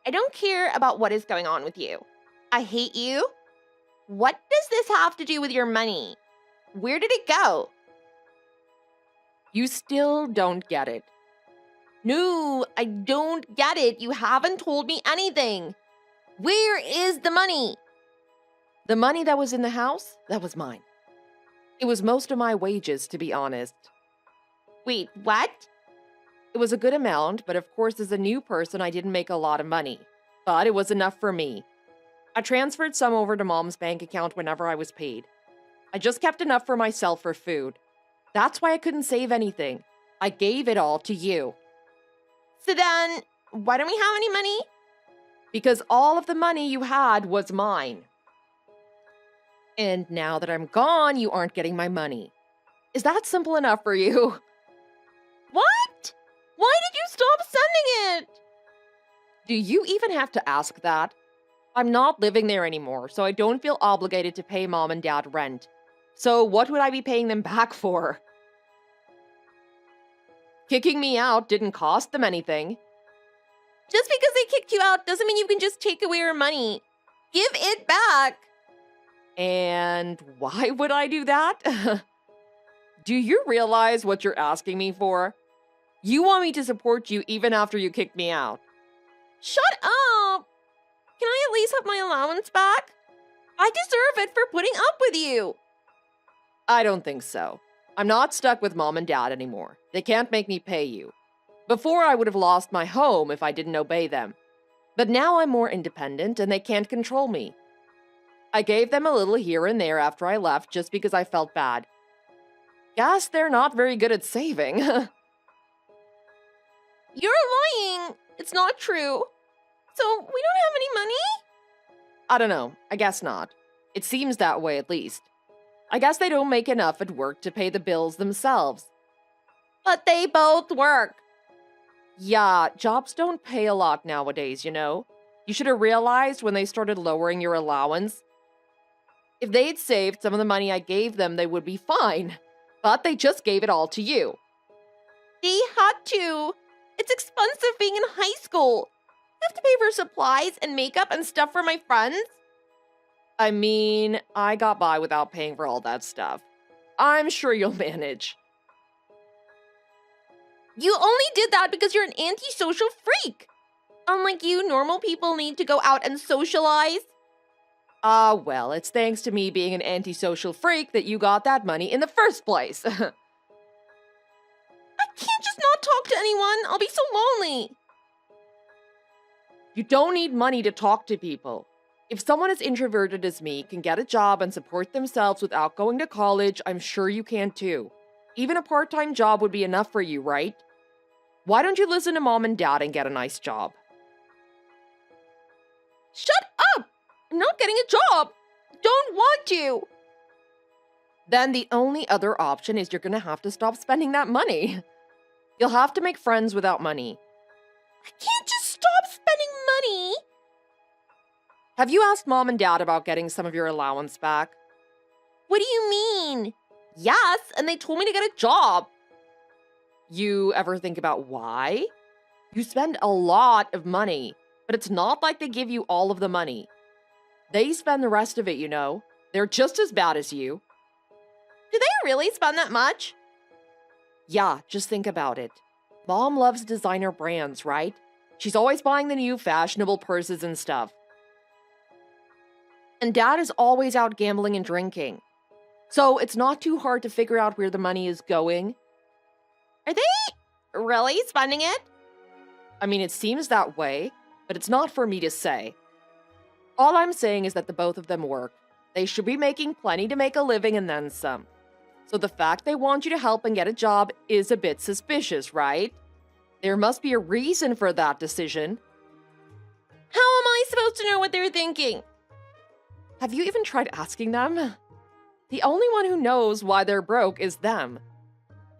I don't care about what is going on with you. I hate you. What does this have to do with your money? Where did it go? You still don't get it. No, I don't get it. You haven't told me anything. Where is the money? The money that was in the house, that was mine. It was most of my wages, to be honest. Wait, what? It was a good amount, but of course, as a new person, I didn't make a lot of money. But it was enough for me. I transferred some over to Mom's bank account whenever I was paid. I just kept enough for myself for food. That's why I couldn't save anything. I gave it all to you. So then, why don't we have any money? Because all of the money you had was mine. And now that I'm gone, you aren't getting my money. Is that simple enough for you? What? Why did you stop sending it? Do you even have to ask that? I'm not living there anymore, so I don't feel obligated to pay Mom and Dad rent. So what would I be paying them back for? Kicking me out didn't cost them anything. Just because they kicked you out doesn't mean you can just take away your money. Give it back. And why would I do that? Do you realize what you're asking me for? You want me to support you even after you kicked me out. Shut up! Can I at least have my allowance back? I deserve it for putting up with you. I don't think so. I'm not stuck with Mom and Dad anymore. They can't make me pay you. Before, I would have lost my home if I didn't obey them. But now I'm more independent and they can't control me. I gave them a little here and there after I left just because I felt bad. Guess they're not very good at saving. You're lying. It's not true. So we don't have any money? I don't know. I guess not. It seems that way at least. I guess they don't make enough at work to pay the bills themselves. But they both work. Yeah, jobs don't pay a lot nowadays, you know? You should have realized when they started lowering your allowance. If they'd saved some of the money I gave them, they would be fine. But they just gave it all to you. They had to. It's expensive being in high school. I have to pay for supplies and makeup and stuff for my friends. I mean, I got by without paying for all that stuff. I'm sure you'll manage. You only did that because you're an antisocial freak. Unlike you, normal people need to go out and socialize. Well, it's thanks to me being an antisocial freak that you got that money in the first place. I can't just not talk to anyone. I'll be so lonely. You don't need money to talk to people. If someone as introverted as me can get a job and support themselves without going to college, I'm sure you can too. Even a part-time job would be enough for you, right? Why don't you listen to mom and dad and get a nice job? Shut up! I'm not getting a job. Don't want to. Then the only other option is you're gonna have to stop spending that money. You'll have to make friends without money. I can't just stop spending money. Have you asked mom and dad about getting some of your allowance back? What do you mean? Yes, and they told me to get a job. You ever think about why? You spend a lot of money, but it's not like they give you all of the money. They spend the rest of it, you know. They're just as bad as you. Do they really spend that much? Yeah, just think about it. Mom loves designer brands, right? She's always buying the new fashionable purses and stuff. And dad is always out gambling and drinking. So it's not too hard to figure out where the money is going. Are they really spending it? I mean, it seems that way, but it's not for me to say. All I'm saying is that the both of them work. They should be making plenty to make a living and then some. So the fact they want you to help and get a job is a bit suspicious, right? There must be a reason for that decision. How am I supposed to know what they're thinking? Have you even tried asking them? The only one who knows why they're broke is them.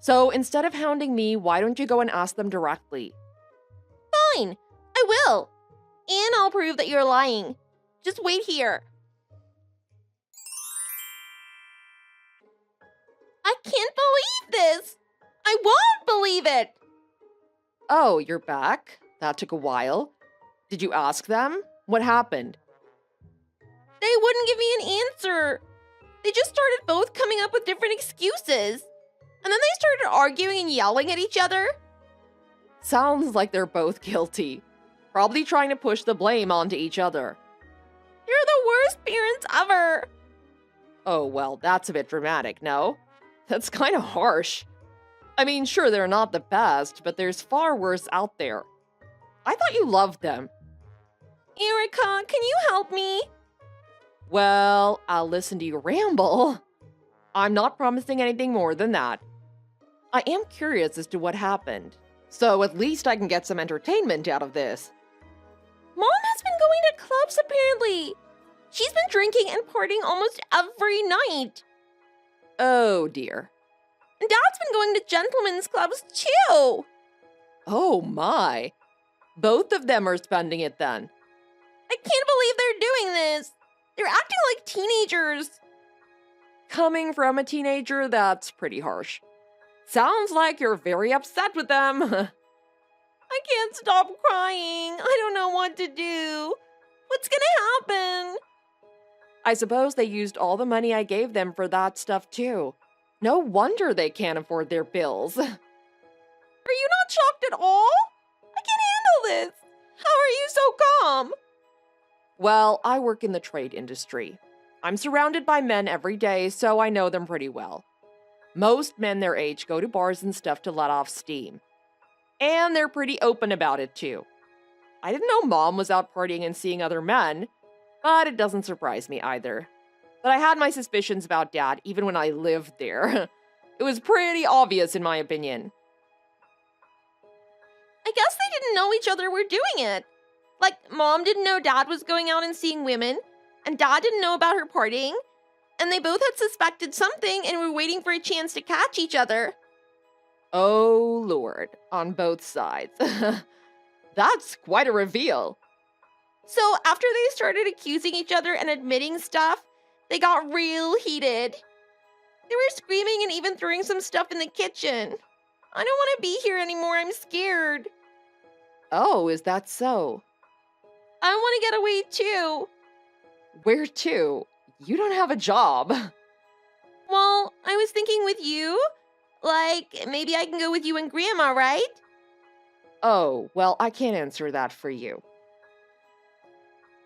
So instead of hounding me, why don't you go and ask them directly? Fine, I will. And I'll prove that you're lying. Just wait here. I can't believe this. I won't believe it. Oh, you're back? That took a while. Did you ask them? What happened? They wouldn't give me an answer. They just started both coming up with different excuses. And then they started arguing and yelling at each other. Sounds like they're both guilty. Probably trying to push the blame onto each other. You're the worst parents ever. Oh, well, that's a bit dramatic, no? That's kind of harsh. I mean, sure, they're not the best, but there's far worse out there. I thought you loved them. Erica, can you help me? Well, I'll listen to you ramble. I'm not promising anything more than that. I am curious as to what happened, so at least I can get some entertainment out of this. Mom has been going to clubs, apparently. She's been drinking and partying almost every night. Oh, dear. And Dad's been going to gentlemen's clubs, too. Oh, my. Both of them are spending it then. I can't believe they're doing this. They're acting like teenagers. Coming from a teenager, that's pretty harsh. Sounds like you're very upset with them. I can't stop crying. I don't know what to do. What's gonna happen? I suppose they used all the money I gave them for that stuff too. No wonder they can't afford their bills. Are you not shocked at all? I can't handle this. How are you so calm? Well, I work in the trade industry. I'm surrounded by men every day, so I know them pretty well. Most men their age go to bars and stuff to let off steam. And they're pretty open about it too. I didn't know Mom was out partying and seeing other men, but it doesn't surprise me either. But I had my suspicions about Dad even when I lived there. It was pretty obvious in my opinion. I guess they didn't know each other were doing it. Like, Mom didn't know Dad was going out and seeing women, and Dad didn't know about her partying, and they both had suspected something and were waiting for a chance to catch each other. Oh, Lord, on both sides. That's quite a reveal. So after they started accusing each other and admitting stuff, they got real heated. They were screaming and even throwing some stuff in the kitchen. I don't want to be here anymore. I'm scared. Oh, is that so? I want to get away too. Where to? You don't have a job. Well, I was thinking with you. Like, maybe I can go with you and Grandma, right? Oh, well, I can't answer that for you.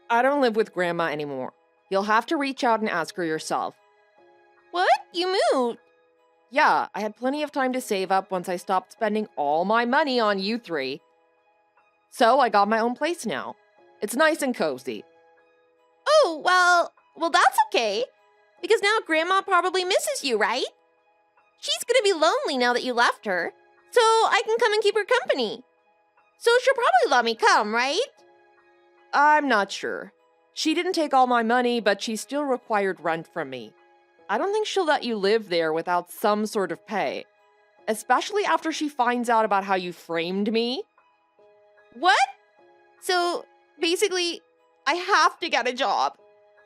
I don't live with Grandma anymore. You'll have to reach out and ask her yourself. What? You moved? Yeah, I had plenty of time to save up once I stopped spending all my money on you three. So I got my own place now. It's nice and cozy. Oh, well, that's okay. Because now Grandma probably misses you, right? She's gonna be lonely now that you left her. So I can come and keep her company. So she'll probably let me come, right? I'm not sure. She didn't take all my money, but she still required rent from me. I don't think she'll let you live there without some sort of pay. Especially after she finds out about how you framed me. What? So basically, I have to get a job.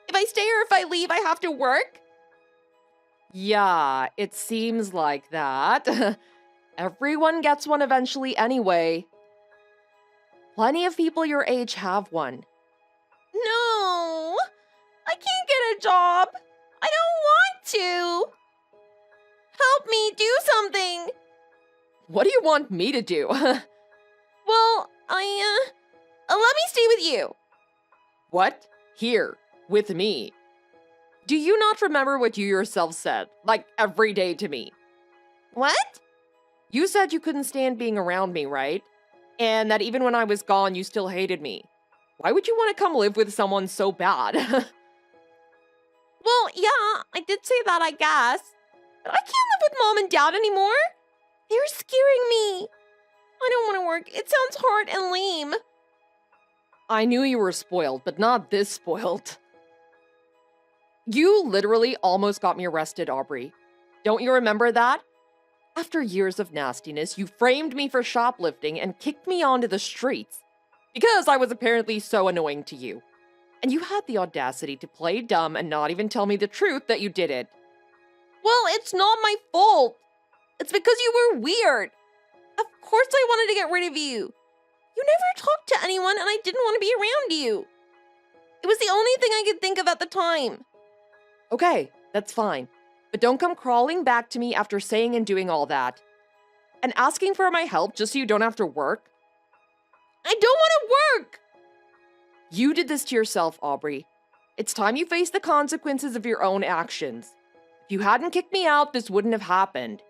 If I stay or if I leave, I have to work? Yeah, it seems like that. Everyone gets one eventually anyway. Plenty of people your age have one. No, I can't get a job. I don't want to. Help me do something. What do you want me to do? Well, let me stay with you. What? Here, with me. Do you not remember what you yourself said, like every day to me? What? You said you couldn't stand being around me, right? And that even when I was gone, you still hated me. Why would you want to come live with someone so bad? Well, yeah, I did say that, I guess. But I can't live with Mom and Dad anymore. They're scaring me. I don't want to work. It sounds hard and lame. I knew you were spoiled, but not this spoiled. You literally almost got me arrested, Aubrey. Don't you remember that? After years of nastiness, you framed me for shoplifting and kicked me onto the streets. Because I was apparently so annoying to you. And you had the audacity to play dumb and not even tell me the truth that you did it. Well, it's not my fault. It's because you were weird. Of course I wanted to get rid of you. You never talked to anyone and I didn't want to be around you. It was the only thing I could think of at the time. Okay, that's fine. But don't come crawling back to me after saying and doing all that. And asking for my help just so you don't have to work. I don't want to work. You did this to yourself, Aubrey. It's time you face the consequences of your own actions. If you hadn't kicked me out, this wouldn't have happened.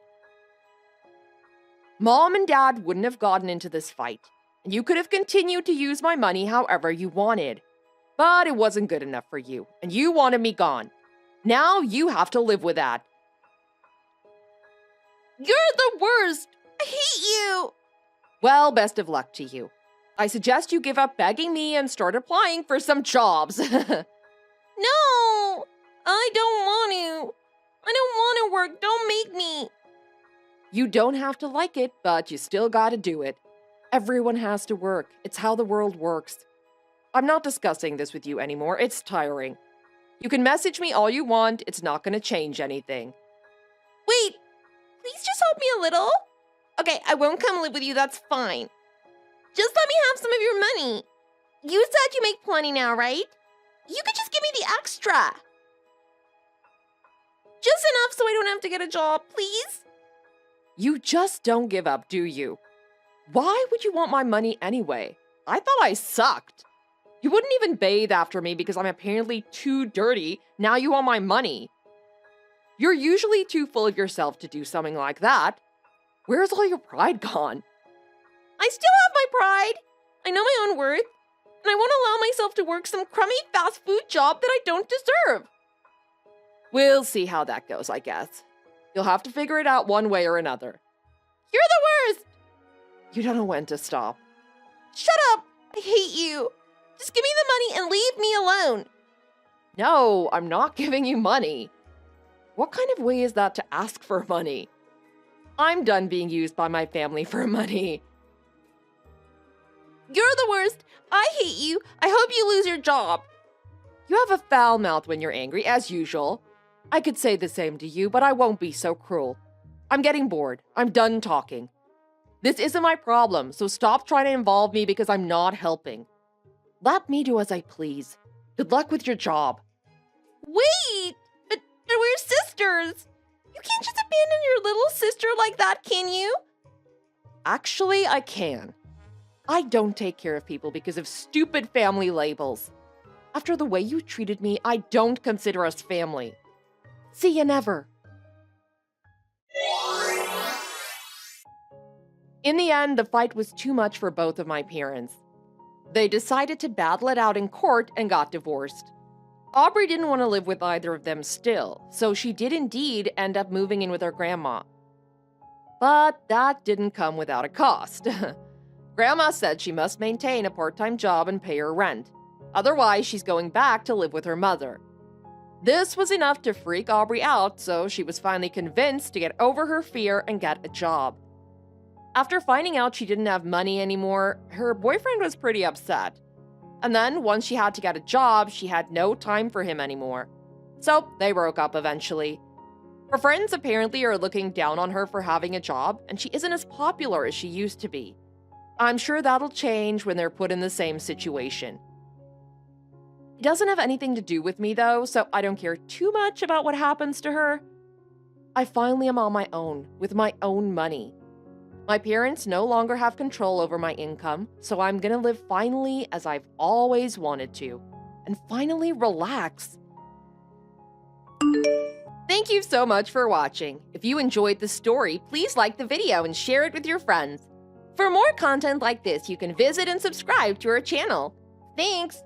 Mom and Dad wouldn't have gotten into this fight, and you could have continued to use my money however you wanted. But it wasn't good enough for you, and you wanted me gone. Now you have to live with that. You're the worst. I hate you. Well, best of luck to you. I suggest you give up begging me and start applying for some jobs. No, I don't want to. I don't want to work. Don't make me. You don't have to like it, but you still gotta do it. Everyone has to work. It's how the world works. I'm not discussing this with you anymore. It's tiring. You can message me all you want. It's not gonna change anything. Wait, please just help me a little. Okay, I won't come live with you. That's fine. Just let me have some of your money. You said you make plenty now, right? You could just give me the extra. Just enough so I don't have to get a job, please. You just don't give up, do you? Why would you want my money anyway? I thought I sucked. You wouldn't even bathe after me because I'm apparently too dirty. Now you want my money. You're usually too full of yourself to do something like that. Where's all your pride gone? I still have my pride. I know my own worth. And I won't allow myself to work some crummy fast food job that I don't deserve. We'll see how that goes, I guess. You'll have to figure it out one way or another. You're the worst. You don't know when to stop. Shut up. I hate you. Just give me the money and leave me alone. No, I'm not giving you money. What kind of way is that to ask for money? I'm done being used by my family for money. You're the worst. I hate you. I hope you lose your job. You have a foul mouth when you're angry, as usual. I could say the same to you, but I won't be so cruel. I'm getting bored. I'm done talking. This isn't my problem, so stop trying to involve me because I'm not helping. Let me do as I please. Good luck with your job. Wait, but we're sisters. You can't just abandon your little sister like that, can you? Actually, I can. I don't take care of people because of stupid family labels. After the way you treated me, I don't consider us family. See you never. In the end, the fight was too much for both of my parents. They decided to battle it out in court and got divorced. Aubrey didn't want to live with either of them still, so she did indeed end up moving in with her grandma. But that didn't come without a cost. Grandma said she must maintain a part-time job and pay her rent. Otherwise, she's going back to live with her mother. This was enough to freak Aubrey out, so she was finally convinced to get over her fear and get a job. After finding out she didn't have money anymore, her boyfriend was pretty upset. And then, once she had to get a job, she had no time for him anymore. So, they broke up eventually. Her friends apparently are looking down on her for having a job, and she isn't as popular as she used to be. I'm sure that'll change when they're put in the same situation. It doesn't have anything to do with me, though, so I don't care too much about what happens to her. I finally am on my own, with my own money. My parents no longer have control over my income, so I'm gonna live finally as I've always wanted to, and finally relax. Thank you so much for watching. If you enjoyed the story, please like the video and share it with your friends. For more content like this, you can visit and subscribe to our channel. Thanks!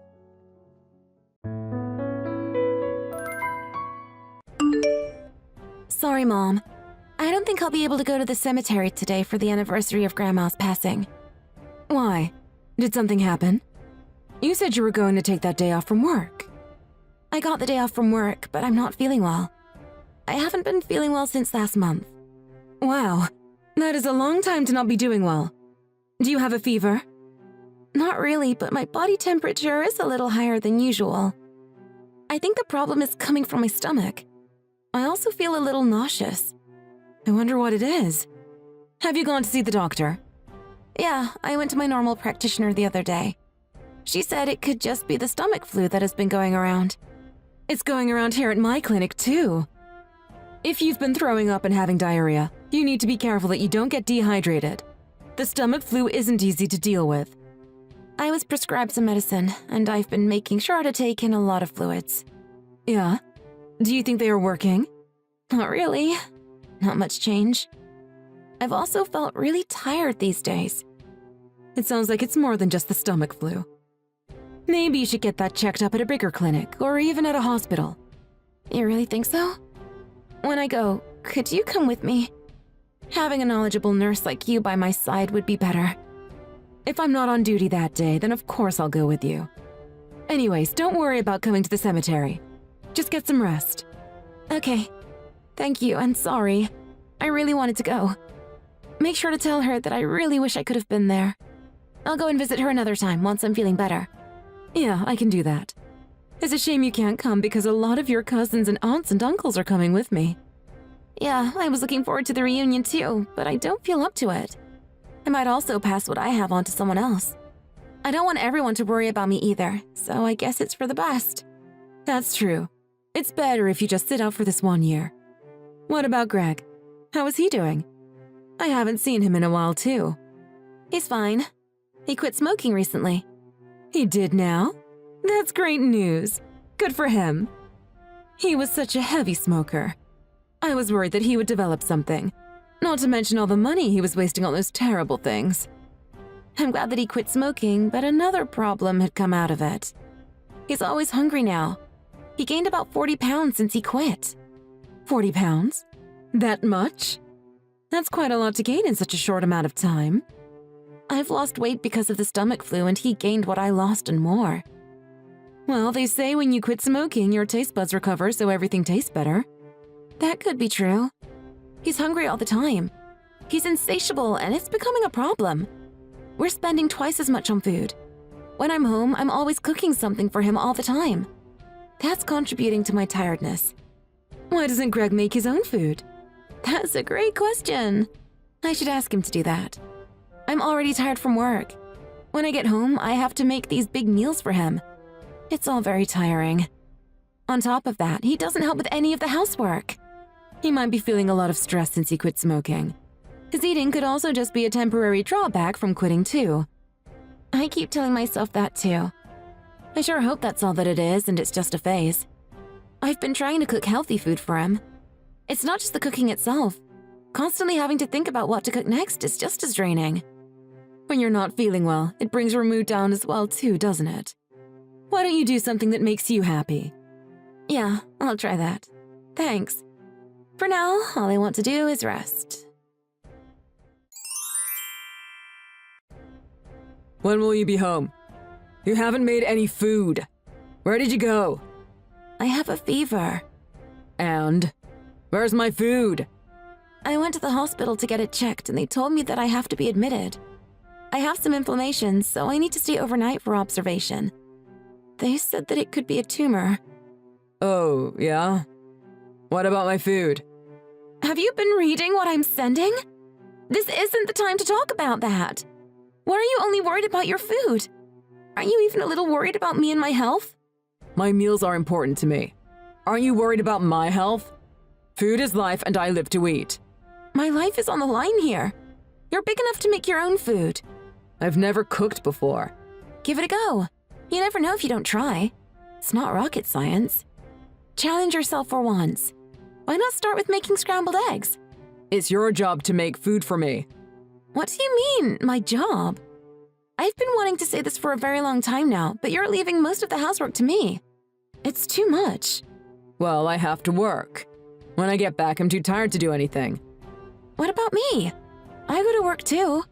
Sorry, Mom. I don't think I'll be able to go to the cemetery today for the anniversary of Grandma's passing. Why? Did something happen? You said you were going to take that day off from work. I got the day off from work, but I'm not feeling well. I haven't been feeling well since last month. Wow, that is a long time to not be doing well. Do you have a fever? Not really, but my body temperature is a little higher than usual. I think the problem is coming from my stomach. I also feel a little nauseous. I wonder what it is. Have you gone to see the doctor? Yeah, I went to my normal practitioner the other day. She said it could just be the stomach flu that has been going around. It's going around here at my clinic, too. If you've been throwing up and having diarrhea, you need to be careful that you don't get dehydrated. The stomach flu isn't easy to deal with. I was prescribed some medicine, and I've been making sure to take in a lot of fluids. Yeah? Do you think they are working? Not really. Not much change. I've also felt really tired these days. It sounds like it's more than just the stomach flu. Maybe you should get that checked up at a bigger clinic, or even at a hospital. You really think so? When I go, could you come with me? Having a knowledgeable nurse like you by my side would be better. If I'm not on duty that day, then of course I'll go with you. Anyways, don't worry about coming to the cemetery. Just get some rest. Okay. Thank you, and sorry. I really wanted to go. Make sure to tell her that I really wish I could have been there. I'll go and visit her another time once I'm feeling better. Yeah, I can do that. It's a shame you can't come because a lot of your cousins and aunts and uncles are coming with me. Yeah, I was looking forward to the reunion too, but I don't feel up to it. I might also pass what I have on to someone else. I don't want everyone to worry about me either, so I guess it's for the best. That's true. It's better if you just sit out for this 1 year. What about Greg? How is he doing? I haven't seen him in a while, too. He's fine. He quit smoking recently. He did now? That's great news. Good for him. He was such a heavy smoker. I was worried that he would develop something. Not to mention all the money he was wasting on those terrible things. I'm glad that he quit smoking, but another problem had come out of it. He's always hungry now. He gained about 40 pounds since he quit. 40 pounds? That much? That's quite a lot to gain in such a short amount of time. I've lost weight because of the stomach flu, and he gained what I lost and more. Well, they say when you quit smoking, your taste buds recover, so everything tastes better. That could be true. He's hungry all the time. He's insatiable and it's becoming a problem. We're spending twice as much on food. When I'm home, I'm always cooking something for him all the time. That's contributing to my tiredness. Why doesn't Greg make his own food? That's a great question. I should ask him to do that. I'm already tired from work. When I get home, I have to make these big meals for him. It's all very tiring. On top of that, he doesn't help with any of the housework. He might be feeling a lot of stress since he quit smoking. His eating could also just be a temporary drawback from quitting too. I keep telling myself that too. I sure hope that's all that it is and it's just a phase. I've been trying to cook healthy food for him. It's not just the cooking itself. Constantly having to think about what to cook next is just as draining. When you're not feeling well, it brings your mood down as well too, doesn't it? Why don't you do something that makes you happy? Yeah, I'll try that. Thanks. For now, all I want to do is rest. When will you be home? You haven't made any food. Where did you go? I have a fever. And? Where's my food? I went to the hospital to get it checked and they told me that I have to be admitted. I have some inflammation, so I need to stay overnight for observation. They said that it could be a tumor. Oh, yeah? What about my food? Have you been reading what I'm sending? This isn't the time to talk about that. Why are you only worried about your food? Aren't you even a little worried about me and my health? My meals are important to me. Aren't you worried about my health? Food is life and I live to eat. My life is on the line here. You're big enough to make your own food. I've never cooked before. Give it a go. You never know if you don't try. It's not rocket science. Challenge yourself for once. Why not start with making scrambled eggs? It's your job to make food for me. What do you mean, my job? I've been wanting to say this for a very long time now, but you're leaving most of the housework to me. It's too much. Well, I have to work. When I get back, I'm too tired to do anything. What about me? I go to work too.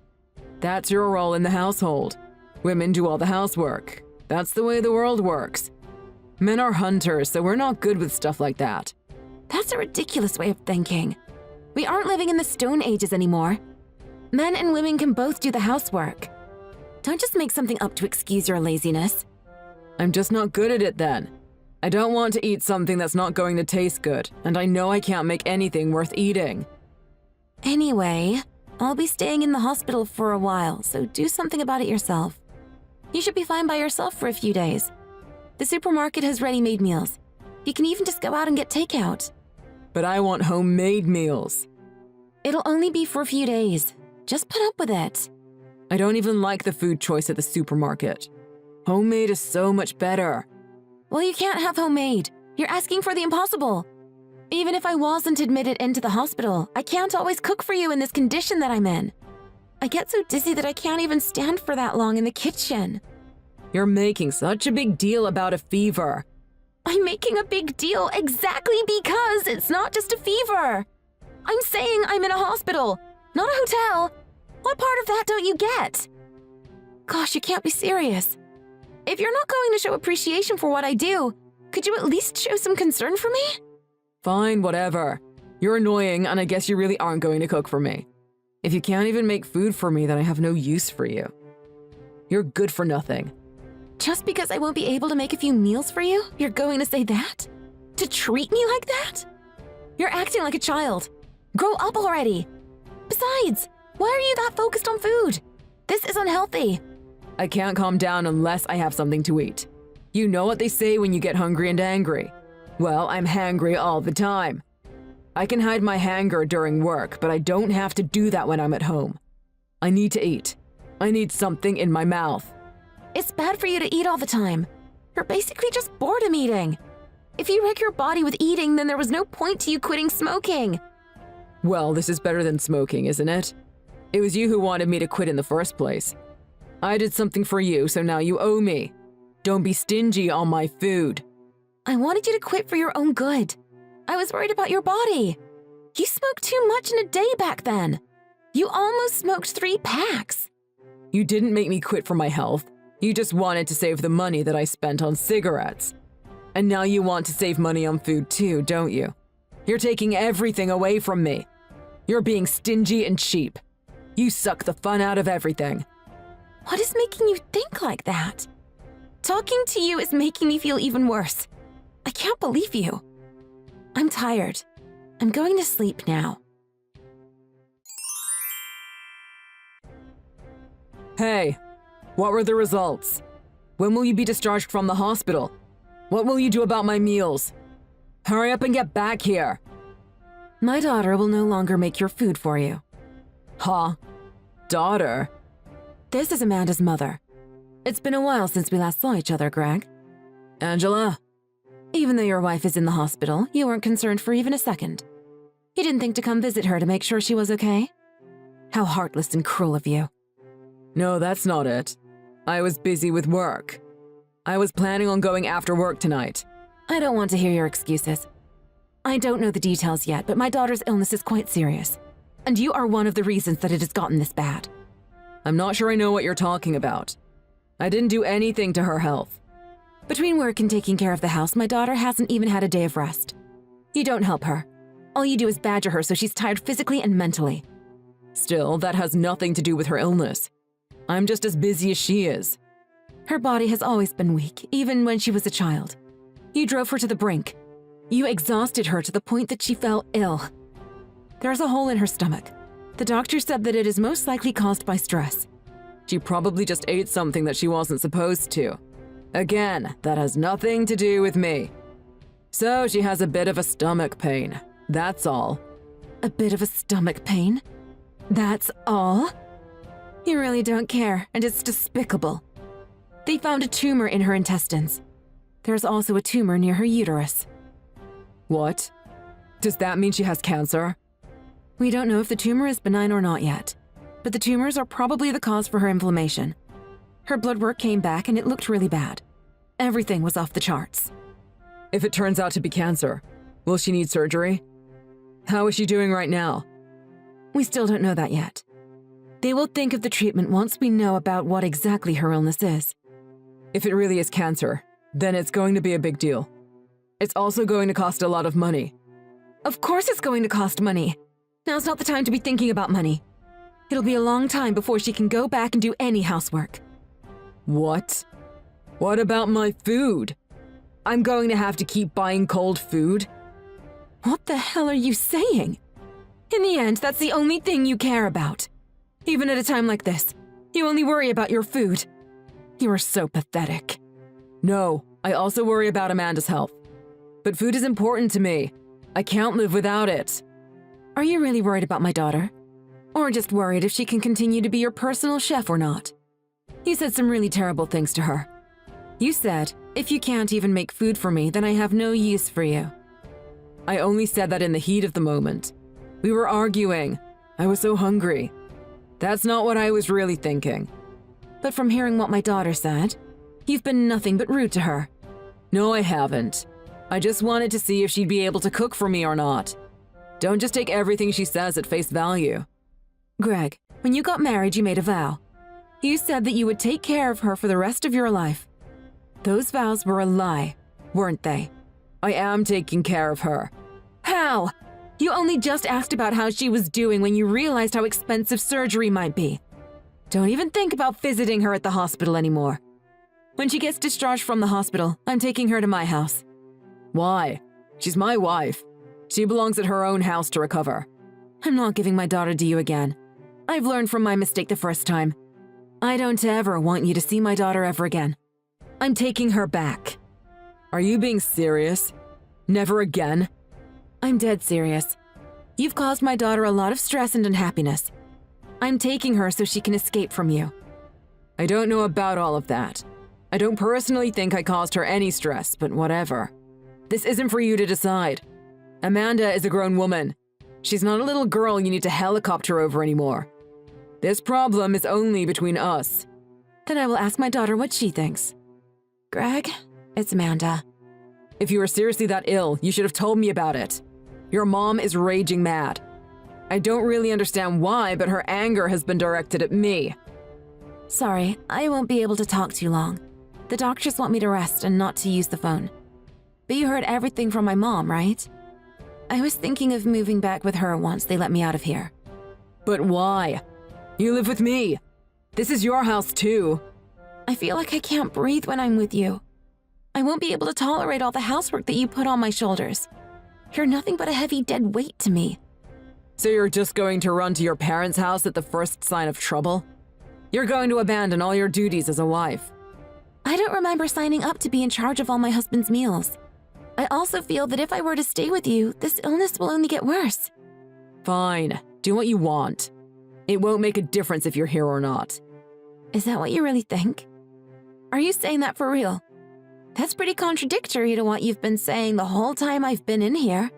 That's your role in the household. Women do all the housework. That's the way the world works. Men are hunters, so we're not good with stuff like that. That's a ridiculous way of thinking. We aren't living in the Stone Ages anymore. Men and women can both do the housework. Don't just make something up to excuse your laziness. I'm just not good at it then. I don't want to eat something that's not going to taste good, and I know I can't make anything worth eating. Anyway, I'll be staying in the hospital for a while, so do something about it yourself. You should be fine by yourself for a few days. The supermarket has ready-made meals. You can even just go out and get takeout. But I want homemade meals. It'll only be for a few days. Just put up with it. I don't even like the food choice at the supermarket. Homemade is so much better. Well, you can't have homemade. You're asking for the impossible. Even if I wasn't admitted into the hospital, I can't always cook for you in this condition that I'm in. I get so dizzy that I can't even stand for that long in the kitchen. You're making such a big deal about a fever. I'm making a big deal exactly because it's not just a fever. I'm saying I'm in a hospital, not a hotel. What part of that don't you get? Gosh, you can't be serious. If you're not going to show appreciation for what I do, could you at least show some concern for me? Fine, whatever. You're annoying, and I guess you really aren't going to cook for me. If you can't even make food for me, then I have no use for you. You're good for nothing. Just because I won't be able to make a few meals for you, you're going to say that? To treat me like that? You're acting like a child. Grow up already. Besides, why are you that focused on food? This is unhealthy. I can't calm down unless I have something to eat. You know what they say when you get hungry and angry. Well, I'm hangry all the time. I can hide my hanger during work, but I don't have to do that when I'm at home. I need to eat. I need something in my mouth. It's bad for you to eat all the time. You're basically just boredom eating. If you wreck your body with eating, then there was no point to you quitting smoking. Well, this is better than smoking, isn't it? It was you who wanted me to quit in the first place. I did something for you, so now you owe me. Don't be stingy on my food. I wanted you to quit for your own good. I was worried about your body. You smoked too much in a day back then. You almost smoked 3 packs. You didn't make me quit for my health. You just wanted to save the money that I spent on cigarettes. And now you want to save money on food too, don't you? You're taking everything away from me. You're being stingy and cheap. You suck the fun out of everything. What is making you think like that? Talking to you is making me feel even worse. I can't believe you. I'm tired. I'm going to sleep now. Hey, what were the results? When will you be discharged from the hospital? What will you do about my meals? Hurry up and get back here. My daughter will no longer make your food for you. Huh? Daughter? This is Amanda's mother. It's been a while since we last saw each other, Greg. Angela? Even though your wife is in the hospital, you weren't concerned for even a second. You didn't think to come visit her to make sure she was okay? How heartless and cruel of you. No, that's not it. I was busy with work. I was planning on going after work tonight. I don't want to hear your excuses. I don't know the details yet, but my daughter's illness is quite serious. And you are one of the reasons that it has gotten this bad. I'm not sure I know what you're talking about. I didn't do anything to her health. Between work and taking care of the house, my daughter hasn't even had a day of rest. You don't help her. All you do is badger her so she's tired physically and mentally. Still, that has nothing to do with her illness. I'm just as busy as she is. Her body has always been weak, even when she was a child. You drove her to the brink. You exhausted her to the point that she fell ill. There's a hole in her stomach. The doctor said that it is most likely caused by stress. She probably just ate something that she wasn't supposed to. Again, that has nothing to do with me. So she has a bit of a stomach pain. That's all. A bit of a stomach pain? That's all? You really don't care, and it's despicable. They found a tumor in her intestines. There's also a tumor near her uterus. What? Does that mean she has cancer? We don't know if the tumor is benign or not yet, but the tumors are probably the cause for her inflammation. Her blood work came back and it looked really bad. Everything was off the charts. If it turns out to be cancer, will she need surgery? How is she doing right now? We still don't know that yet. They will think of the treatment once we know about what exactly her illness is. If it really is cancer, then it's going to be a big deal. It's also going to cost a lot of money. Of course it's going to cost money. Now's not the time to be thinking about money. It'll be a long time before she can go back and do any housework. What? What about my food? I'm going to have to keep buying cold food? What the hell are you saying? In the end, that's the only thing you care about. Even at a time like this, you only worry about your food. You are so pathetic. No, I also worry about Amanda's health. But food is important to me. I can't live without it. Are you really worried about my daughter? Or just worried if she can continue to be your personal chef or not? You said some really terrible things to her. You said, if you can't even make food for me, then I have no use for you. I only said that in the heat of the moment. We were arguing. I was so hungry. That's not what I was really thinking. But from hearing what my daughter said, you've been nothing but rude to her. No, I haven't. I just wanted to see if she'd be able to cook for me or not. Don't just take everything she says at face value. Greg, when you got married, you made a vow. You said that you would take care of her for the rest of your life. Those vows were a lie, weren't they? I am taking care of her. How? You only just asked about how she was doing when you realized how expensive surgery might be. Don't even think about visiting her at the hospital anymore. When she gets discharged from the hospital, I'm taking her to my house. Why? She's my wife. She belongs at her own house to recover. I'm not giving my daughter to you again. I've learned from my mistake the first time. I don't ever want you to see my daughter ever again. I'm taking her back. Are you being serious? Never again? I'm dead serious. You've caused my daughter a lot of stress and unhappiness. I'm taking her so she can escape from you. I don't know about all of that. I don't personally think I caused her any stress, but whatever. This isn't for you to decide. Amanda is a grown woman. She's not a little girl you need to helicopter over anymore. This problem is only between us. Then I will ask my daughter what she thinks. Greg, it's Amanda. If you were seriously that ill, you should have told me about it. Your mom is raging mad. I don't really understand why, but her anger has been directed at me. Sorry, I won't be able to talk too long. The doctors want me to rest and not to use the phone. But you heard everything from my mom, right? I was thinking of moving back with her once they let me out of here. But why? You live with me. This is your house too. I feel like I can't breathe when I'm with you. I won't be able to tolerate all the housework that you put on my shoulders. You're nothing but a heavy dead weight to me. So you're just going to run to your parents' house at the first sign of trouble? You're going to abandon all your duties as a wife. I don't remember signing up to be in charge of all my husband's meals. I also feel that if I were to stay with you, this illness will only get worse. Fine, do what you want. It won't make a difference if you're here or not. Is that what you really think? Are you saying that for real? That's pretty contradictory to what you've been saying the whole time I've been in here.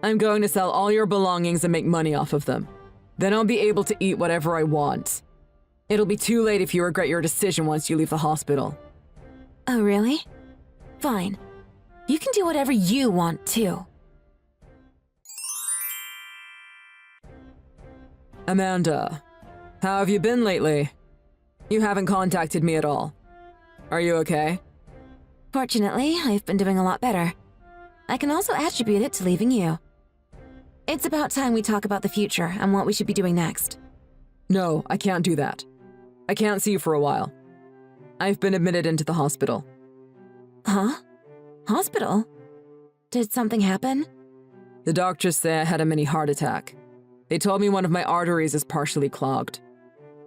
I'm going to sell all your belongings and make money off of them. Then I'll be able to eat whatever I want. It'll be too late if you regret your decision once you leave the hospital. Oh, really? Fine. You can do whatever you want, too. Amanda, how have you been lately? You haven't contacted me at all. Are you okay? Fortunately, I've been doing a lot better. I can also attribute it to leaving you. It's about time we talk about the future and what we should be doing next. No, I can't do that. I can't see you for a while. I've been admitted into the hospital. Huh? Hospital? Did something happen? The doctors say I had a mini heart attack. They told me one of my arteries is partially clogged.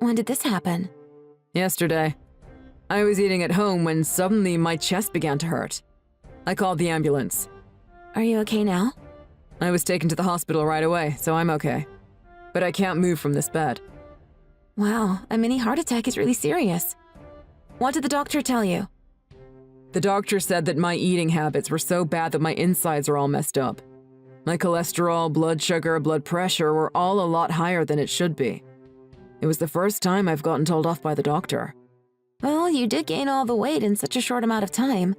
When did this happen? Yesterday. I was eating at home when suddenly my chest began to hurt. I called the ambulance. Are you okay now? I was taken to the hospital right away, so I'm okay. But I can't move from this bed. Wow, a mini heart attack is really serious. What did the doctor tell you? The doctor said that my eating habits were so bad that my insides are all messed up. My cholesterol, blood sugar, blood pressure were all a lot higher than it should be. It was the first time I've gotten told off by the doctor. Well, you did gain all the weight in such a short amount of time.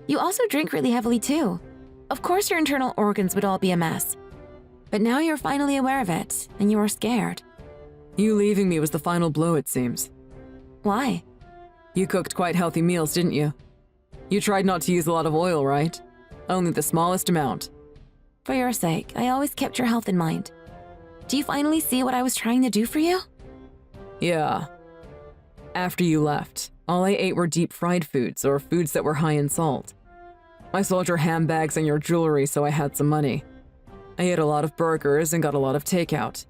You also drink really heavily too. Of course your internal organs would all be a mess. But now you're finally aware of it, and you are scared. You leaving me was the final blow, it seems. Why? You cooked quite healthy meals, didn't you? You tried not to use a lot of oil, right? Only the smallest amount. For your sake, I always kept your health in mind. Do you finally see what I was trying to do for you? Yeah. After you left, all I ate were deep-fried foods or foods that were high in salt. I sold your handbags and your jewelry so I had some money. I ate a lot of burgers and got a lot of takeout.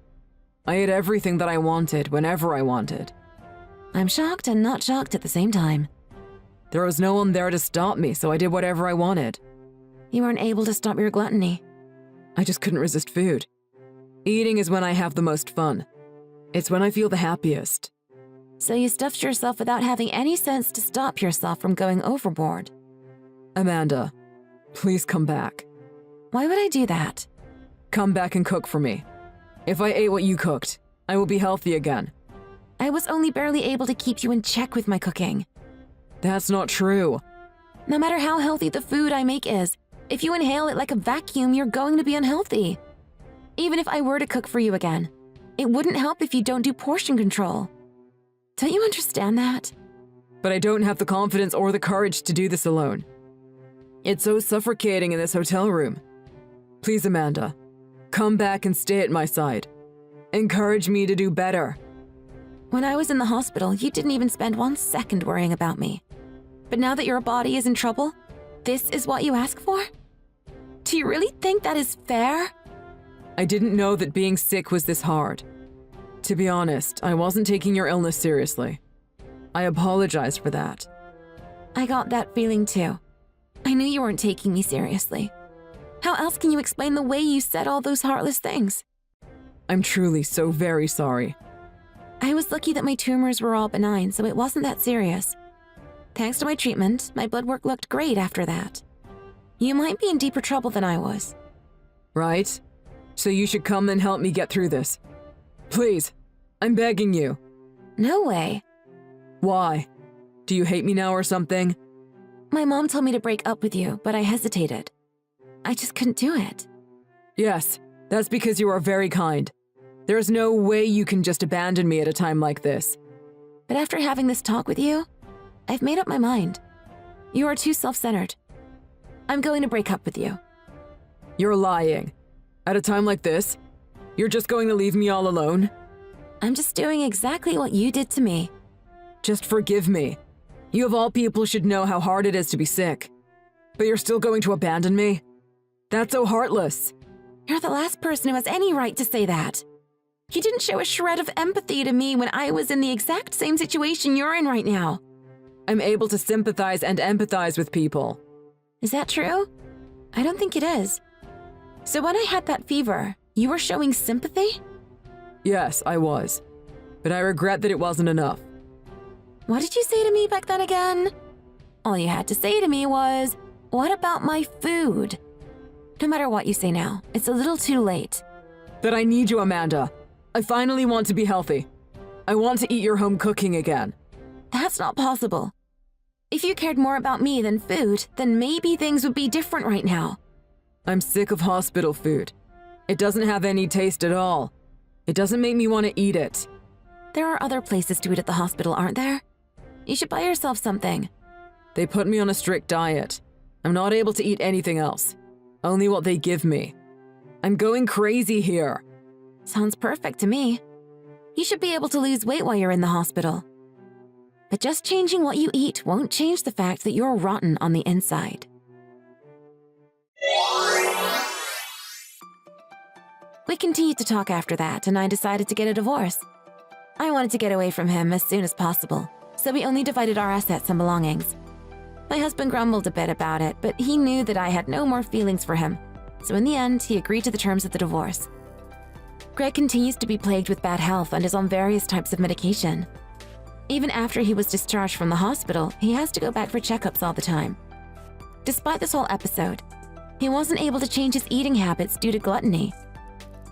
I ate everything that I wanted whenever I wanted. I'm shocked and not shocked at the same time. There was no one there to stop me, so I did whatever I wanted. You weren't able to stop your gluttony. I just couldn't resist food. Eating is when I have the most fun. It's when I feel the happiest. So you stuffed yourself without having any sense to stop yourself from going overboard. Amanda, please come back. Why would I do that? Come back and cook for me. If I ate what you cooked, I will be healthy again. I was only barely able to keep you in check with my cooking. That's not true. No matter how healthy the food I make is, if you inhale it like a vacuum, you're going to be unhealthy. Even if I were to cook for you again, it wouldn't help if you don't do portion control. Don't you understand that? But I don't have the confidence or the courage to do this alone. It's so suffocating in this hotel room. Please, Amanda, come back and stay at my side. Encourage me to do better. When I was in the hospital, you didn't even spend 1 second worrying about me. But now that your body is in trouble, this is what you ask for? Do you really think that is fair? I didn't know that being sick was this hard. To be honest, I wasn't taking your illness seriously. I apologize for that. I got that feeling too. I knew you weren't taking me seriously. How else can you explain the way you said all those heartless things? I'm truly so very sorry. I was lucky that my tumors were all benign, so it wasn't that serious. Thanks to my treatment, my blood work looked great after that. You might be in deeper trouble than I was. Right? So you should come and help me get through this. Please, I'm begging you. No way. Why? Do you hate me now or something? My mom told me to break up with you, but I hesitated. I just couldn't do it. Yes, that's because you are very kind. There's no way you can just abandon me at a time like this. But after having this talk with you, I've made up my mind. You are too self-centered. I'm going to break up with you. You're lying. At a time like this, you're just going to leave me all alone? I'm just doing exactly what you did to me. Just forgive me. You of all people should know how hard it is to be sick. But you're still going to abandon me? That's so heartless. You're the last person who has any right to say that. You didn't show a shred of empathy to me when I was in the exact same situation you're in right now. I'm able to sympathize and empathize with people. Is that true? I don't think it is. So when I had that fever, you were showing sympathy? Yes, I was. But I regret that it wasn't enough. What did you say to me back then again? All you had to say to me was, "What about my food?" No matter what you say now, it's a little too late. That I need you, Amanda. I finally want to be healthy. I want to eat your home cooking again. That's not possible. If you cared more about me than food, then maybe things would be different right now. I'm sick of hospital food. It doesn't have any taste at all. It doesn't make me want to eat it. There are other places to eat at the hospital, aren't there? You should buy yourself something. They put me on a strict diet. I'm not able to eat anything else. Only what they give me. I'm going crazy here. Sounds perfect to me. You should be able to lose weight while you're in the hospital. But just changing what you eat won't change the fact that you're rotten on the inside. We continued to talk after that, and I decided to get a divorce. I wanted to get away from him as soon as possible, so we only divided our assets and belongings. My husband grumbled a bit about it, but he knew that I had no more feelings for him, so in the end, he agreed to the terms of the divorce. Greg continues to be plagued with bad health and is on various types of medication. Even after he was discharged from the hospital, he has to go back for checkups all the time. Despite this whole episode, he wasn't able to change his eating habits due to gluttony.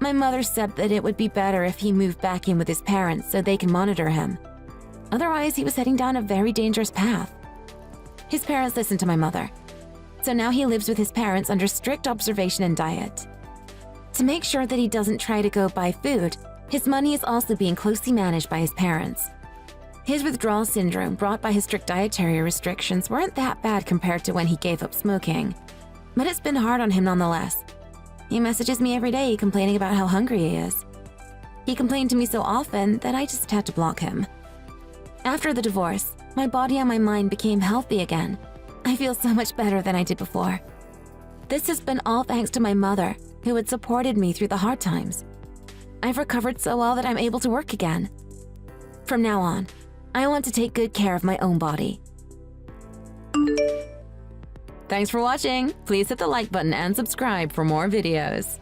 My mother said that it would be better if he moved back in with his parents so they can monitor him. Otherwise, he was heading down a very dangerous path. His parents listened to my mother, so now he lives with his parents under strict observation and diet. To make sure that he doesn't try to go buy food, his money is also being closely managed by his parents. His withdrawal syndrome brought by his strict dietary restrictions weren't that bad compared to when he gave up smoking. But it's been hard on him nonetheless. He messages me every day complaining about how hungry he is. He complained to me so often that I just had to block him. After the divorce, my body and my mind became healthy again. I feel so much better than I did before. This has been all thanks to my mother, who had supported me through the hard times. I've recovered so well that I'm able to work again. From now on, I want to take good care of my own body. Thanks for watching. Please hit the like button and subscribe for more videos.